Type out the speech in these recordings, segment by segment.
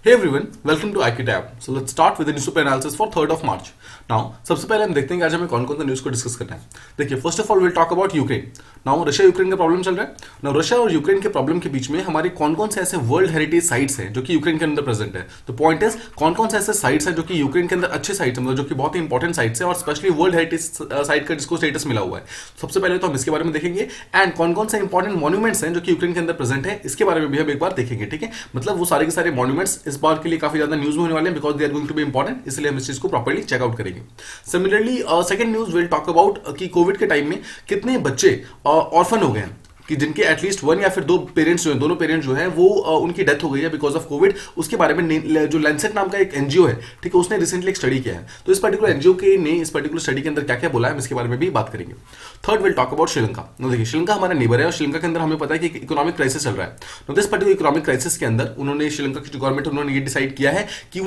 Hey everyone, welcome to IQTab. So let's start with the newspaper analysis for 3rd of March. Now, सबसे पहले हम देखते हैं कि आज हमें कौन कौन सा न्यूज़ को डिस्कस करना है. देखिए, first of all will talk about Ukraine. Now Russia Ukraine का प्रॉब्लम चल रहा है. नाउ रशिया और यूक्रेन के प्रॉब्लम के बीच में हमारे कौन कौन से ऐसे वर्ल्ड हेरिटेज साइट्स हैं जो कि यूक्रेन के अंदर प्रेजेंट है. तो पॉइंट इज कौन कौन से ऐसे साइट्स हैं जो कि यूक्रेन के अंदर अच्छे साइट्स हैं, मतलब जो कि बहुत ही इंपॉर्टेंट साइट्स हैं और स्पेशली वर्ल्ड हेरिटेज साइट का जिसको स्टेटस मिला हुआ है. सबसे पहले तो हम इसके बारे में देखेंगे एंड कौन कौन से इंपॉर्टेंट मॉन्यूमेंट्स हैं जो कि यूक्रेन के अंदर प्रेजेंट है, इसके बारे में भी हम एक बार देखेंगे. ठीक है, मतलब वो सारे के सारे मॉन्यूमेंट्स इस बार के लिए काफी ज्यादा न्यूज में होने वाले हैं because they are going to be important, इसलिए हम इस चीज को प्रॉपर्ली चेकआउट करेंगे. Similarly second news will talk about कि कोविड के टाइम में कितने बच्चे ऑर्फन हो गए हैं कि जिनके एटलीस्ट वन या फिर दो पेरेंट्स जो हैं, दोनों पेरेंट्स जो हैं वो उनकी डेथ हो गई है बिकॉज ऑफ कोविड. उसके बारे में जो लैंसेट नाम का एक एनजीओ है, ठीक है, उसने रिसेंटली एक स्टडी किया है. तो इस पर्टिकुलर एनजीओ के ने इस पर्टिकुलर स्टडी के अंदर क्या क्या बोला है, हम इसके बारे में भी बात करेंगे. Third will talk about Sri Lanka. देखिए, श्रीलंका हमारा नेबर है और श्रीलंका के अंदर हमें पता है कि इकोनॉमिक क्राइसिस चल रहा है. तो दिस पर्टिकुलर इकोनॉमिक क्राइसिस के अंदर उन्होंने श्रीलंका की जो गवर्नमेंट उन्होंने ये डिसाइड किया है कि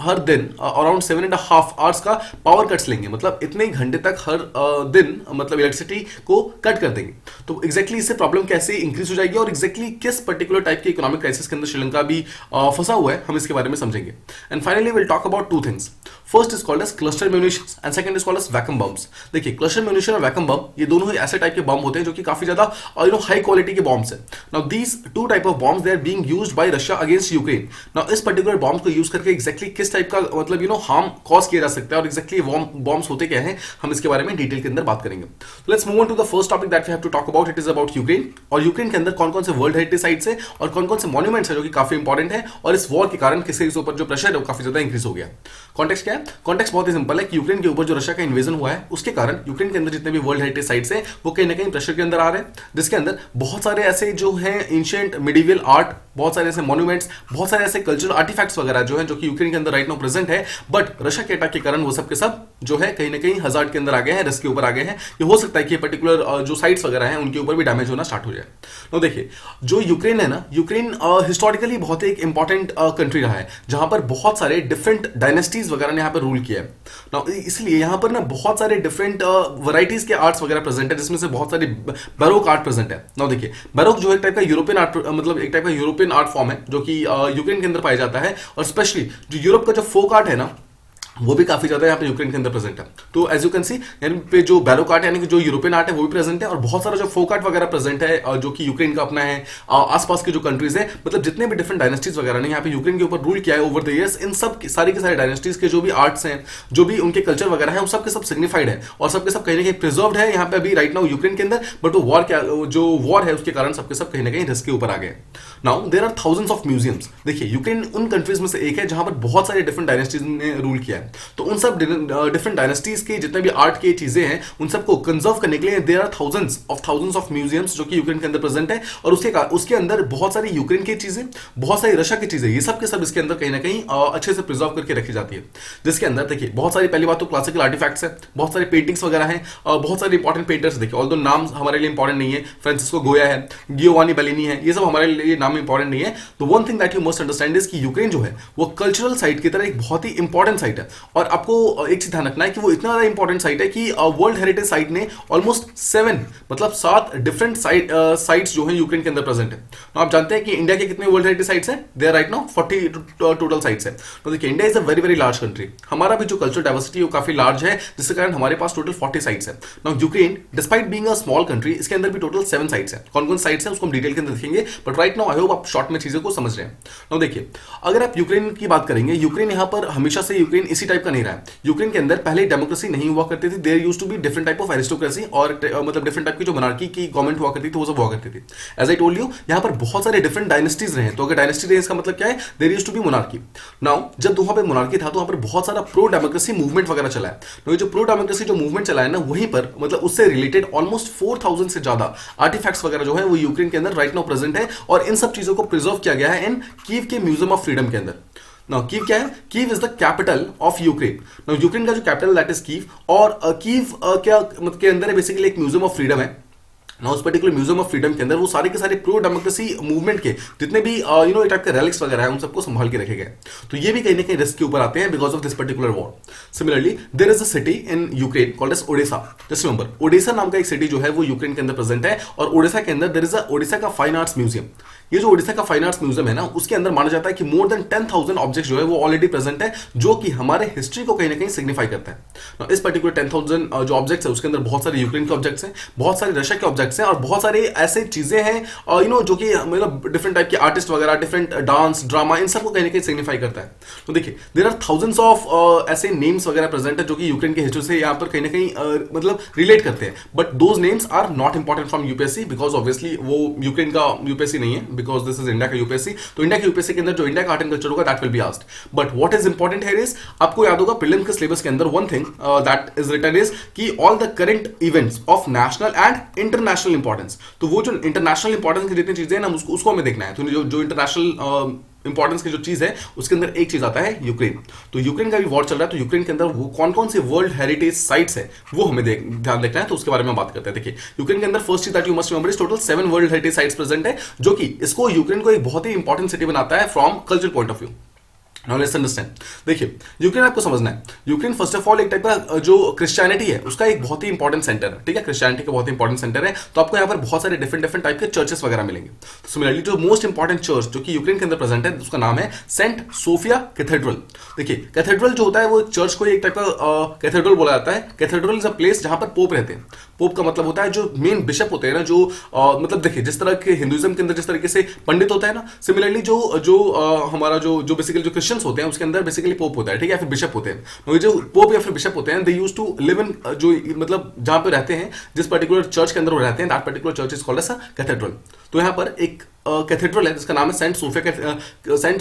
हर दिन अराउंड 7.5 आवर्स का पावर कट्स लेंगे, मतलब इतने घंटे तक हर दिन मतलब इलेक्ट्रिसिटी को कट कर देंगे. तो एग्जैक्टली इससे प्रॉब्लम कैसे इंक्रीज हो जाएगी और एग्जैक्टली किस पर्टिकुलर टाइप के इकोनॉमिक क्राइसिस के अंदर श्रीलंका भी फंसा हुआ है, हम इसके बारे में समझेंगे. And finally will talk about two things. First is called as cluster munitions and second is called as vacuum bombs. देखिए, क्लस्टर म्यूनिशन और वैक्यूम बम ये दोनों ही ऐसे टाइप के बम होते हैं जो कि काफी ज्यादा हाई क्वालिटी के बॉम्ब्स हैं. Now these two type of bombs they are being used by Russia against Ukraine. Now इस पर्टिकुलर बॉम्ब को यूज करके एग्जैक्टली किस टाइप का मतलब हार्म कॉज किया जा सकता है और एग्जैक्टली बॉम्ब्स होते क्या हैं, हम इसके बारे में डिटेल के अंदर बात करेंगे. Let's move on to the first topic that we have to talk about. It is about Ukraine. और यूक्रेन के अंदर कौन कौन से वर्ल्ड हेरिटेज साइट्स है और कौन कौन से मॉन्यूमेंट्स है जो कि काफी इंपॉर्टेंट है और इस वॉर के कारण किसके ऊपर जो प्रेशर है वो काफी ज्यादा इंक्रीज हो गया. कॉन्टेक्स्ट क्या है? कॉन्टेक्स्ट बहुत ही सिंपल है कि यूक्रेन के ऊपर जो रशिया का इन्वेजन हुआ है उसके कारण यूक्रेन के अंदर जितने भी वर्ल्ड हेरिटेज साइट्स हैं वो कहीं ना कहीं प्रेशर के अंदर आ रहे हैं, जिसके अंदर बहुत सारे ऐसे जो हैं एंशिएंट मिडिवल आर्ट, बहुत सारे ऐसे मॉन्यूमेंट्स, बहुत सारे ऐसे कल्चरल आर्टिफैक्ट्स वगैरह जो हैं जो कि यूक्रेन के अंदर राइट नाउ प्रेजेंट है, बट रशिया के अटैक के कारण वो सब के सब जो है कहीं ना कहीं हजार्ड के अंदर आ गए हैं, रिस्क के ऊपर आ गए हैं. ये हो सकता है कि पर्टिकुलर जो साइट्स वगैरह हैं उनके ऊपर भी डैमेज होना स्टार्ट हो जाए. तो देखिए, जो यूक्रेन है ना, यूक्रेन हिस्टोरिकली बहुत ही एक इंपॉर्टेंट कंट्री रहा है जहां पर बहुत सारे डिफरेंट डायनेस्टीज वगैरह ने यहाँ पर रूल किया है. नाउ इसलिए यहाँ पर ना बहुत सारे डिफरेंट वैरायटीज के आर्ट्स वगैरह प्रेजेंट है, जिसमें से बहुत सारी बैरोक आर्ट प्रेजेंट है. नाउ देखिए, बैरोक जो एक टाइप का यूरोपियन आर्ट मतलब एक टाइप का यूरोपियन आर्ट फॉर्म है जो कि यूक्रेन के अंदर पाया जाता है और स्पेशली जो यूरोप का जो फोक आर्ट है ना वो भी काफी ज्यादा यहाँ पे यूक्रेन के अंदर प्रेजेंट है. तो एज यू कैन सी यहाँ पे जो बैरोक आर्ट यानी कि जो यूरोपियन आर्ट है वो भी प्रेजेंट है और बहुत सारा जो फोक आर्ट वगैरह प्रेजेंट है जो कि यूक्रेन का अपना है. आसपास के जो कंट्रीज है, मतलब जितने भी डिफरेंट डायनेस्टीज वगैरह ने यहाँ पे यूक्रेन के ऊपर रूल किया है ओवर द इयर्स, इन सब सारी के सारे डायनेस्टीज के जो भी आर्ट्स हैं, जो भी उनके कल्चर वगैरह है, वो सब के सब सिग्निफाइड है और सबके सब कहीं ना कहीं प्रिजर्व्ड है यहाँ पे अभी राइट नाउ यूक्रेन के अंदर. बट वो वॉर क्या जो वॉर है उसके कारण सबके सब कहीं ना कहीं रिस्क के ऊपर आ गए. Now there are thousands of museums. देखिए, यूक्रेन उन कंट्रीज में से एक है जहां पर बहुत सारे डिफरेंट डायनेस्टीज ने रूल किया है. तो उन सब डिफरेंट डायनेस्टीज के जितने भी आर्ट की चीजें हैं उन सबको कंजर्व करने के लिए there are thousands of museums जो कि यूक्रेन के अंदर प्रेजेंट है और उसके अंदर बहुत सारी यूक्रेन की चीजें, बहुत सारी रशिया की चीजें, ये सब के सब इसके अंदर कहीं ना कहीं अच्छे से प्रिजर्व करके रखी जाती है. जिसके अंदर देखिए बहुत सारी, पहली बात तो क्लासिकल आर्टिफैक्ट्स है, बहुत सारी पेंटिंग्स वगैरह हैं, बहुत सारे इंपॉर्टेंट पेंटर्स. देखिए, ऑल्दो नाम हमारे लिए इंपॉर्टेंट नहीं है, फ्रांसिस्को गोया है, गियोवानी बेलिनी है, ये सब हमारे लिए नाम इंपॉर्टेंट नहीं है. तो one thing that you must understand is कि यूक्रेन जो है वो कल्चरल साइट की तरह एक बहुत ही इंपॉर्टेंट साइट है. और आपको एक चीज ध्यान रखना है कि वो इतना ज्यादा इंपॉर्टेंट साइट है कि वर्ल्ड हेरिटेज साइट ने ऑलमोस्ट 7 मतलब 7 डिफरेंट साइट्स जो हैं यूक्रेन के अंदर प्रेजेंट है. तो आप जानते हैं कि इंडिया के कितने वर्ल्ड हेरिटेज साइट्स हैं? They are right now 40 total sites है. तो देखिए, India is a very very large country. हमारा भी जो कल्चरल डाइवर्सिटी है वो काफी लार्ज है, जिसके कारण हमारे पास टोटल 40 साइट्स है. Now Ukraine despite being a small country, इसके अंदर भी टोटल 7 साइट्स है. कौन कौन साइट्स है उसको हम डिटेल के अंदर देखेंगे, but right now I hope आप शॉर्ट में चीजों को समझ रहे हैं. नाउ देखिए, अगर आप यूक्रेन की बात करेंगे, यूक्रेन यहाँ पर हमेशा से यूक्रेन इसी टाइप का नहीं रहा है. यूक्रेन के अंदर पहले डेमोक्रेसी नहीं हुआ करती थी. There used to be different type of aristocracy और मतलब डिफरेंट टाइप की जो मोनार्की की गवर्नमेंट हुआ करती थी वो सब हुआ करती थी. एज आई टोल्ड यू, यहाँ पर बहुत सारे डिफरेंट डायनेस्टीज रहे. तो अगर डायनेस्टी रहे इसका मतलब क्या है? There used to be monarchy. Now जब वहां पे मोनार्की था तो वहां पर बहुत सारा प्रो डेमोक्रेसी मूवमेंट वगैरह चला है. तो ये जो प्रो डेमोक्रेसी जो मूवमेंट चला है ना, वहीं पर मतलब उससे रिलेटेड ऑलमोस्ट 4000 से ज्यादा आर्टिफैक्ट्स वगैरह जो है वो यूक्रेन के अंदर राइट नाउ प्रेजेंट है और इन सब चीजों को प्रिजर्व किया गया है इन कीव के म्यूजियम ऑफ फ्रीडम के अंदर. नाउ कीव क्या है? Kyiv is the capital of Ukraine. Now Ukraine का जो कैपिटल दैट इज कीव और कीव क्या मतलब के अंदर है बेसिकली एक म्यूजियम ऑफ फ्रीडम है ना उस पर्टिकुलर म्यूजियम ऑफ फ्रीडम के अंदर वो सारे के सारे प्रो डेमोक्रेसी मूवमेंट के जितने भी टाइप के रेलिक्स वगैरह है उन सबको संभाल के रखे गए। तो ये भी कहीं ना कहीं रिस्क के ऊपर आते हैं because of this particular war. Similarly there is a city in Ukraine called as Odesa. Just remember, Odesa नाम का एक सिटी जो है वो यूक्रेन के अंदर प्रेजेंट है, और ओडिशा के अंदर देयर इज अ ओडिशा का फाइन आर्ट्स म्यूजियम। ये जो ओडिशा का फाइन आर्ट्स म्यूजियम है ना, उसके अंदर माना जाता है कि मोर देन 10,000 ऑब्जेक्ट्स जो है वो ऑलरेडी प्रेजेंट है, जो कि हमारे हिस्ट्री को कहीं ना कहीं सिग्निफाई करता है। Now, इस पर्टिकुलर 10,000 जो ऑब्जेक्ट्स है उसके अंदर बहुत सारे यूक्रेन के ऑब्जेक्ट्स हैं, बहुत सारे रशिया के ऑब्जेक्ट्स हैं, और बहुत सारे ऐसे चीजें हैं जो कि मतलब डिफरेंट टाइप के आर्टिस्ट वगैरह, डिफरेंट डांस ड्रामा, इन सबको कहीं ना कहीं सिग्निफाई करता है। तो देखिए देयर आर थाउजेंड्स ऑफ ऐसे नेम्स वगैरह प्रेजेंट है जो कि यूक्रेन के हिस्ट्री से यहाँ पर कहीं ना कहीं मतलब रिलेट करते हैं, but those names are not important from UPSC because obviously वो यूक्रेन का यूपीएससी नहीं है, बिकॉज दिस इज इंडिया का यूपीएससी। तो इंडिया के यूपीएससी के अंदर जो इंडिया का आर्ट एंड कल्चर होगा that will be asked, but what is important here is, आपको याद होगा प्रीलिम्स के सिलेबस के अंदर one thing that is written is कि all the current events of national and international importance. तो वो जो इंटरनेशनल इंपॉर्टेंस की जितनी चीजें हैं ना उसको हमें देखना है। तो जो इंटरनेशनल इंपॉर्टेंस की जो चीज है उसके अंदर एक चीज आता है यूक्रेन। तो यूक्रेन का भी वॉर चल रहा है, तो यूक्रेन के अंदर वो कौन कौन से वर्ल्ड हेरिटेज साइट्स है वो हमें ध्यान देखना है, तो उसके बारे में बात करते हैं। देखिए यूक्रेन के अंदर फर्स्ट चीज that you must remember is total 7 world heritage sites present है, जो कि इसको यूक्रेन को एक बहुत ही इंपॉर्टेंट सिटी बनाता है from cultural point of view. Now let's understand. देखिए यूक्रेन आपको समझना है, यूक्रेन फर्स्ट ऑफ ऑल एक टाइप का जो क्रिश्चियनिटी है उसका एक बहुत ही इंपॉर्टेंट सेंटर है, ठीक है, क्रिश्चियनिटी का बहुत ही इंपॉर्टेंट सेंटर है। तो आपको यहाँ पर बहुत सारे डिफरेंट टाइप के चर्चेस वगैरह मिलेंगे। तो सिमिलरली जो मोस्ट इंपॉर्टेंट चर्च जो कि यूक्रेन के अंदर प्रेजेंट है उसका नाम है सेंट सोफिया कैथेड्रल। देखिए कैथेड्रल जो होता है वो चर्च को एक टाइप का कैथेड्रल बोला जाता है। कैथेड्रल इज अ प्लेस जहां पर पोप रहते हैं। पोप का मतलब होता है जो मेन बिशप होते हैं ना, जो मतलब देखिए जिस तरह के हिंदुइज्म के अंदर जिस तरीके से पंडित होता है ना, सिमिलरली जो हमारा जो बेसिकली जो क्रिश्चियंस होते हैं उसके अंदर बेसिकली पोप होता है, ठीक है, या फिर बिशप होते हैं। तो जो पोप या फिर बिशप होते हैं they used to live in जो मतलब जहां पे रहते हैं, जिस पर्टिकुलर चर्च के अंदर वो रहते हैं, that particular church is called as a cathedral. तो यहाँ पर एक कैथेड्रल है जिसका नाम है सेंट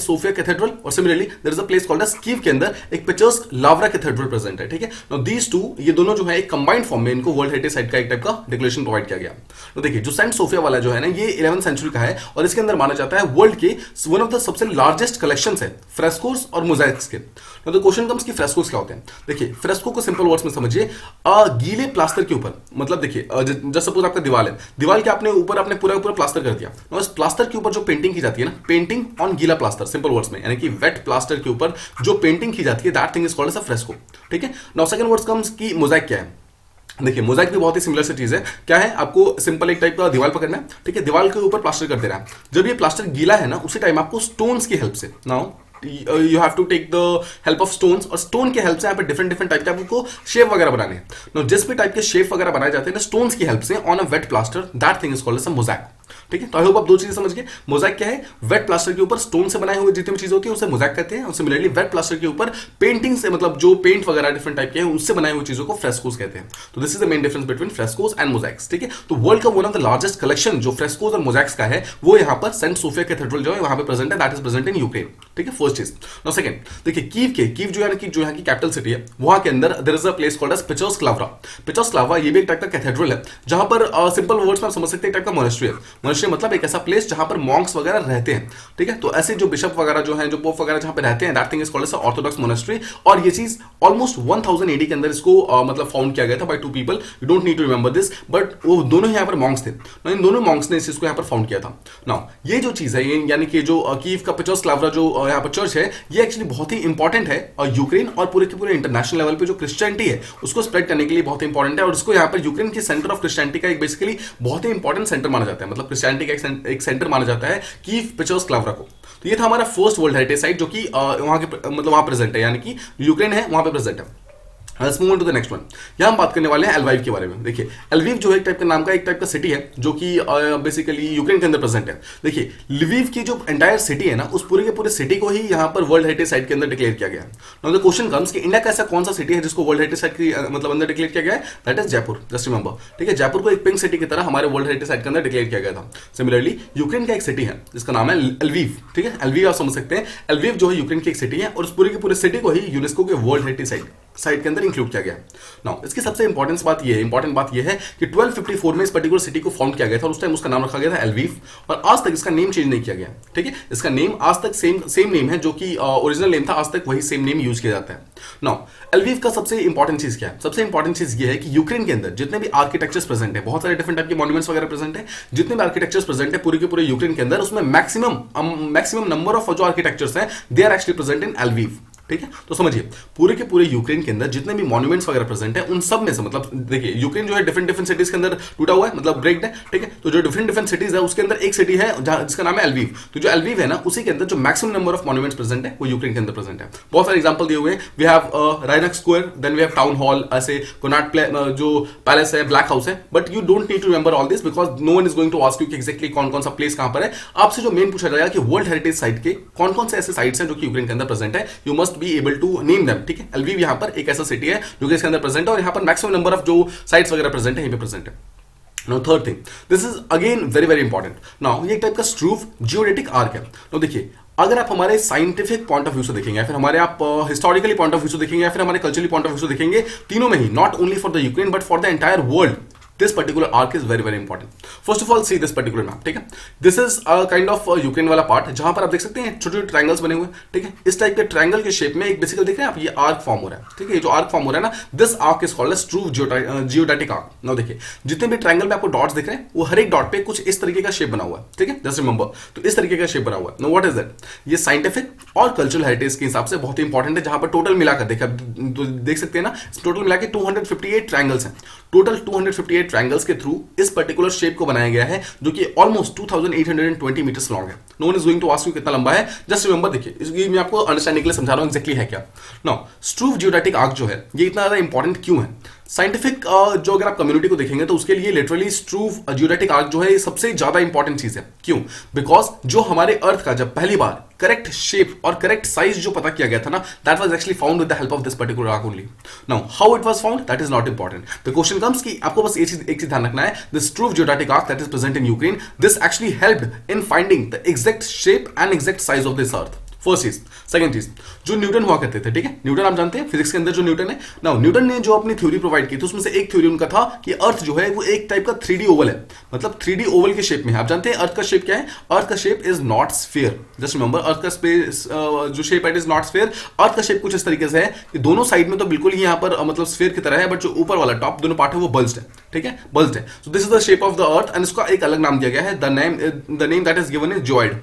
सोफिया कैथेड्रल, और similarly there is a place called as Kyiv के अंदर एक पिचर्स्क लावरा कैथेड्रल प्रेजेंट है, ठीक है। नाउ दीस टू ये दोनों जो है एक कंबाइंड फॉर्म में इनको वर्ल्ड हेरिटेज साइट का एक टाइप का डिक्लेरेशन प्रोवाइड किया गया। तो देखिए जो सेंट सोफिया वाला जो है ना ये 11th सेंचुरी का है, और इसके अंदर माना जाता है वर्ल्ड के वन ऑफ द सबसे लार्जेस्ट कलेक्शंस है फ्रेस्कोस और मोजाइक्स के। तो क्वेश्चन कम्स कि फ्रेस्कोस क्या होते हैं। देखिए फ्रेस्को को सिंपल वर्ड्स में समझिए, गीले प्लास्टर के ऊपर, मतलब देखिए जस्ट सपोज आपका दीवार है, दीवार के आपने ऊपर आपने पूरा प्लास्टर कर दिया, और इस प्लास्टर के ऊपर जो पेंटिंग की जाती है ना, पेंटिंग ऑन गीला प्लास्टर, सिंपल वर्ड्स में यानी कि वेट प्लास्टर के ऊपर जो पेंटिंग की जाती है that thing is called as a fresco, ठीक है। नाउ सेकंड वर्ड्स कम्स कि मोजाइक क्या है। देखिए मोजाइक भी बहुत ही सिमिलर सी चीज है। क्या है, आपको सिंपल एक टाइप का दीवार पकड़ना है, ठीक है, दीवार के ऊपर प्लास्टर कर देना है। जब ये प्लास्टर गीला है ना उसी टाइम आपको स्टोन्स की हेल्प से, now you have to take the help of stones, और स्टोन के हेल्प से यहाँ पे डिफरेंट टाइप के आपको शेप वगैरह बनाने हैं। नो जिस भी टाइप के शेप वगैरह बनाए जाते हैं ना स्टोन्स की हेल्प से on a wet plaster, that thing is called as a mosaic, ठीक है। तो आई होप आप दो चीजें समझ गए। मोजाइक क्या है, वेट प्लास्टर के ऊपर स्टोन से बनाए हुए जितनी भी चीजें होती है उसे मोजाइक कहते हैं, और सिमिलरली वेट प्लास्टर के ऊपर पेंटिंग से, मतलब जो पेंट वगैरह डिफरेंट टाइप के हैं उससे बनाई हुई चीजों को फ्रेस्कोस कहते हैं। तो this is the main difference between frescoes and mosaics, ठीक है। तो वर्ल्ड का one of the largest collection जो फ्रेस्कोस और मोजाइक्स का है वो यहाँ पर सेंट सोफिया कैथेड्रल जो है वहां पे प्रेजेंट है, that is present in Ukraine, ठीक है, फर्स्ट चीज। नाउ सेकंड देखिए कीव जो यहाँ की कैपिटल सिटी है, वहां के अंदर there is a place called as Pechersk Lavra. Pechersk Lavra ये भी एक टाइप का कैथेड्रल है, जहां पर सिंपल वर्ड्स में आप समझ सकते हैं एक टाइप का मोनेस्ट्री है। मोनेस्ट्री मतलब एक ऐसा प्लेस जहां पर मॉन्क्स वगैरह रहते हैं, ठीक है। तो ऐसे जो बिशप वगैरह जो हैं, जो पोप वगैरह जहां पे रहते हैं, that thing is called as orthodox monastery. और ये चीज ऑलमोस्ट 1000 AD के अंदर इसको मतलब फाउंड किया गया था by 2 people, you don't need to remember this, but वो दोनों यहाँ पर मॉन्क्स थे। इन दोनों मॉन्क्स ने इस चीज को यहाँ पर फाउंड किया था। नाउ ये जो चीज है यानी कि जो कीव का पिचर्स्क लावरा जो यहाँ पर चर्च है, ये एक्चुअली बहुत ही इंपॉर्टेंट है, और यूक्रेन और पूरे के पूरे इंटरनेशनल लेवल पे जो क्रिश्चियनिटी है उसको स्प्रेड करने के लिए बहुत इंपॉर्टेंट है, और इसको यहाँ पर यूक्रेन के सेंटर ऑफ क्रिश्चियनिटी का एक बेसिकली बहुत ही इंपॉर्टेंट सेंटर माना जाता है, मतलब क्रिश्चियनिटी का एक सेंटर माना जाता है कीव पिचर्स्क लावरा को। तो ये था हमारा फर्स्ट वर्ल्ड हेरिटेज साइट जो कि वहां के मतलब वहां प्रेजेंट है, यानी कि यूक्रेन है वहां पे प्रेजेंट है। Let's move on to the next one. यहाँ हम बात करने वाले हैं एलवाइव के बारे में। देखिए एलवीव जो है एक टाइप का सिटी है जो कि बेसिकली यूक्रेन के अंदर प्रेजेंट है। देखिए लिविव की जो एंटायर सिटी है ना उस पूरे के पूरे सिटी को ही यहाँ पर वर्ल्ड हेरिटेज साइट के अंदर डिक्लेयर किया गया है। नाउ द क्वेश्चन कम्स कि इंडिया का ऐसा कौन सा सिटी है जिसको वर्ल्ड हेरिटेज साइट की मतलब अंदर डिक्लेयर किया गया है, that is Jaipur. Just remember, ठीक है, जयपुर को एक पिंक सिटी की तरह हमारे वर्ल्ड हेरिटेज साइट के अंदर डिक्लेयर किया गया था। सिमिलरली यूक्रेन का एक सिटी है जिसका नाम है एलवीव, ठीक है, एलवीव आप समझ सकते हैं। एलवीव जो है यूक्रेन की एक सिटी है, और उस पूरे के पूरे सिटी को ही यूनेस्को के वर्ल्ड हेरिटेज साइट साइट के अंदर इंक्लूड किया गया। नाउ इसकी सबसे इंपॉर्टेंट बात यह है कि 1254 में इस पर्टिकुलर सिटी को फाउंड किया गया था और उस टाइम उसका नाम रखा गया था एलवीव, और आज तक इसका नेम चेंज नहीं किया गया। ठीक है, इसका नेम आज तक सेम नेम है, जो कि ओरिजिनल नेम था, आज तक वही सेम नेम यूज किया जाता है। नाउ एलवीव का सबसे इंपॉर्टेंट चीज क्या है? सबसे इंपॉर्टेंट चीज ये है कि यूक्रेन के अंदर जितने भी आर्किटेक्चर्स प्रेजेंट है, बहुत सारे डिफरेंट टाइप के मॉन्यूमेंट्स वगैरह प्रेजेंट है, जितने भी आर्किटेक्चर्स प्रेजेंट है पूरे के पूरे यूक्रेन के अंदर, उसमें मैक्सिमम नंबर ऑफ जो आर्किटेक्चर्स हैं they are actually present in Lviv. ठीक है, तो समझिए पूरे के पूरे यूक्रेन के अंदर जितने भी मॉन्यूमेंट्स वगैरह प्रेजेंट है उन सब में से, मतलब देखिए यूक्रेन जो है डिफरेंट सिटीज के अंदर टूटा हुआ है, मतलब ब्रेक्ड है। ठीक है, तो जो डिफरेंट सिटीज है उसके अंदर एक सिटी है जिसका नाम है एलवीव। तो जो एलवीव है ना, उसी के अंदर जो maximum number of monuments present है वो यूक्रेन के अंदर प्रेजेंट है। बहुत सारे एग्जांपल दिए हुए हैं। We have Rynok square, then we have town hall, ऐसे कोनाट जो पैलेस है, ब्लैक हाउस है। But you don't need to remember all this because no one is going to ask you कि एग्जैक्टली कौन कौन सा प्लेस कहां पर है। आपसे जो मेन पूछा जाएगा कि वर्ल्ड हेरिटेज साइट के कौन कौन से ऐसे साइट्स हैं जो कि यूक्रेन के अंदर प्रेजेंट है, you must be able to name them. ठीक है, एलवीव यहां पर एक ऐसा सिटी है जो कि इसके अंदर प्रेजेंट है और यहां पर मैक्सिमम नंबर ऑफ जो साइट्स वगैरह प्रेजेंट है यहीं पे प्रेजेंट है। Now third thing, this is again very important. Now ये एक टाइप का स्ट्रूव जियोडेटिक आर्क है। तो देखिए, अगर आप हमारे साइंटिफिक पॉइंट ऑफ व्यू से देखेंगे, या फिर हमारे आप हिस्टोरिकली पॉइंट ऑफ व्यू से देखेंगे, या फिर हमारे कल्चरली पॉइंट ऑफ व्यू से देखेंगे, तीनों में ही not only for the Ukraine but for the entire world this particular arc is very very important. First of all see this particular map. ठीक है, this is a kind of Ukraine वाला part जहां पर आप देख सकते हैं छोटे छोटे ट्रायंगल्स बने हुए। ठीक है, इस टाइप के ट्रायंगल के शेप में एक बेसिकली देख रहे हैं आप, ये आर्क फॉर्म हो रहा है। ठीक है, ये जो आर्क फॉर्म हो रहा है ना, this arc is called as true geodetic arc. Now देखिए, जितने भी ट्रायंगल में आपको डॉट्स दिख रहे हैं वो हर एक डॉट पे कुछ इस तरीके का शेप बना हुआ है। ठीक है, जस्ट रिमेंबर, तो इस तरीके का शेप बना हुआ है। Now what is that? ये साइंटिफिक और कल्चरल हेरिटेज के हिसाब से बहुत ही इंपॉर्टेंट है, जहां पर टोटल मिलाकर देख सकते हैं ना, टोटल मिला के 258 ट्रायंगल्स हैं। टोटल 258 ट्रायंगल्स के थ्रू इस पर्टिकुलर शेप को बनाया गया है, जो कि ऑलमोस्ट 2820 मीटर्स लॉन्ग है। No one is going to ask you कितना लंबा है, जस्ट रिमेंबर। देखिए, इसकी मैं आपको अंडरस्टैंडिंग के लिए समझा रहा हूं एग्जैक्टली है क्या। नाउ स्ट्रूव जियोडेटिक आर्क जो है ये इतना ज्यादा इंपॉर्टेंट क्यों है? साइंटिफिक जो अगर आप कम्युनिटी को देखेंगे तो उसके लिए लिटरली स्ट्रूव जियोडेटिक आर्क जो है ये सबसे ज्यादा इंपॉर्टेंट चीज है। क्यों? बिकॉज जो हमारे अर्थ का जब पहली बार करेक्ट शेप और करेक्ट साइज जो पता किया गया था ना, that was actually found with the help of this particular arc only. Now how it was found, that is not important. The question comes कि आपको बस एक चीज ध्यान रखना है, the स्ट्रूव geodetic arc that is present in Ukraine, this actually helped in finding the exact shape and exact size of this earth. First चीज। Second चीज, जो न्यूटन हुआ करते थे, ठीक है, न्यूटन आप जानते हैं फिजिक्स के अंदर जो न्यूटन है। नाउ न्यूटन ने जो अपनी थ्योरी प्रोवाइड की थी उसमें से एक थ्योरी उनका था कि अर्थ जो है वो एक टाइप का 3D ओवल है, मतलब 3D ओवल के शेप में है। आप जानते हैं अर्थ का शेप क्या है? अर्थ का shape is not sphere. Just remember, earth का स्पेस जो शेप है it is not sphere. Earth का शेप कुछ इस तरीके से है कि दोनों साइड में तो बिल्कुल ही यहाँ पर मतलब स्फीयर की तरह है, बट जो ऊपर वाला टॉप दोनों पार्ट है वो बल्ज्ड है। ठीक है, बल्ज्ड है। So this is the shape of the earth and इसका एक अलग नाम दिया गया है, the name that is given is geoid.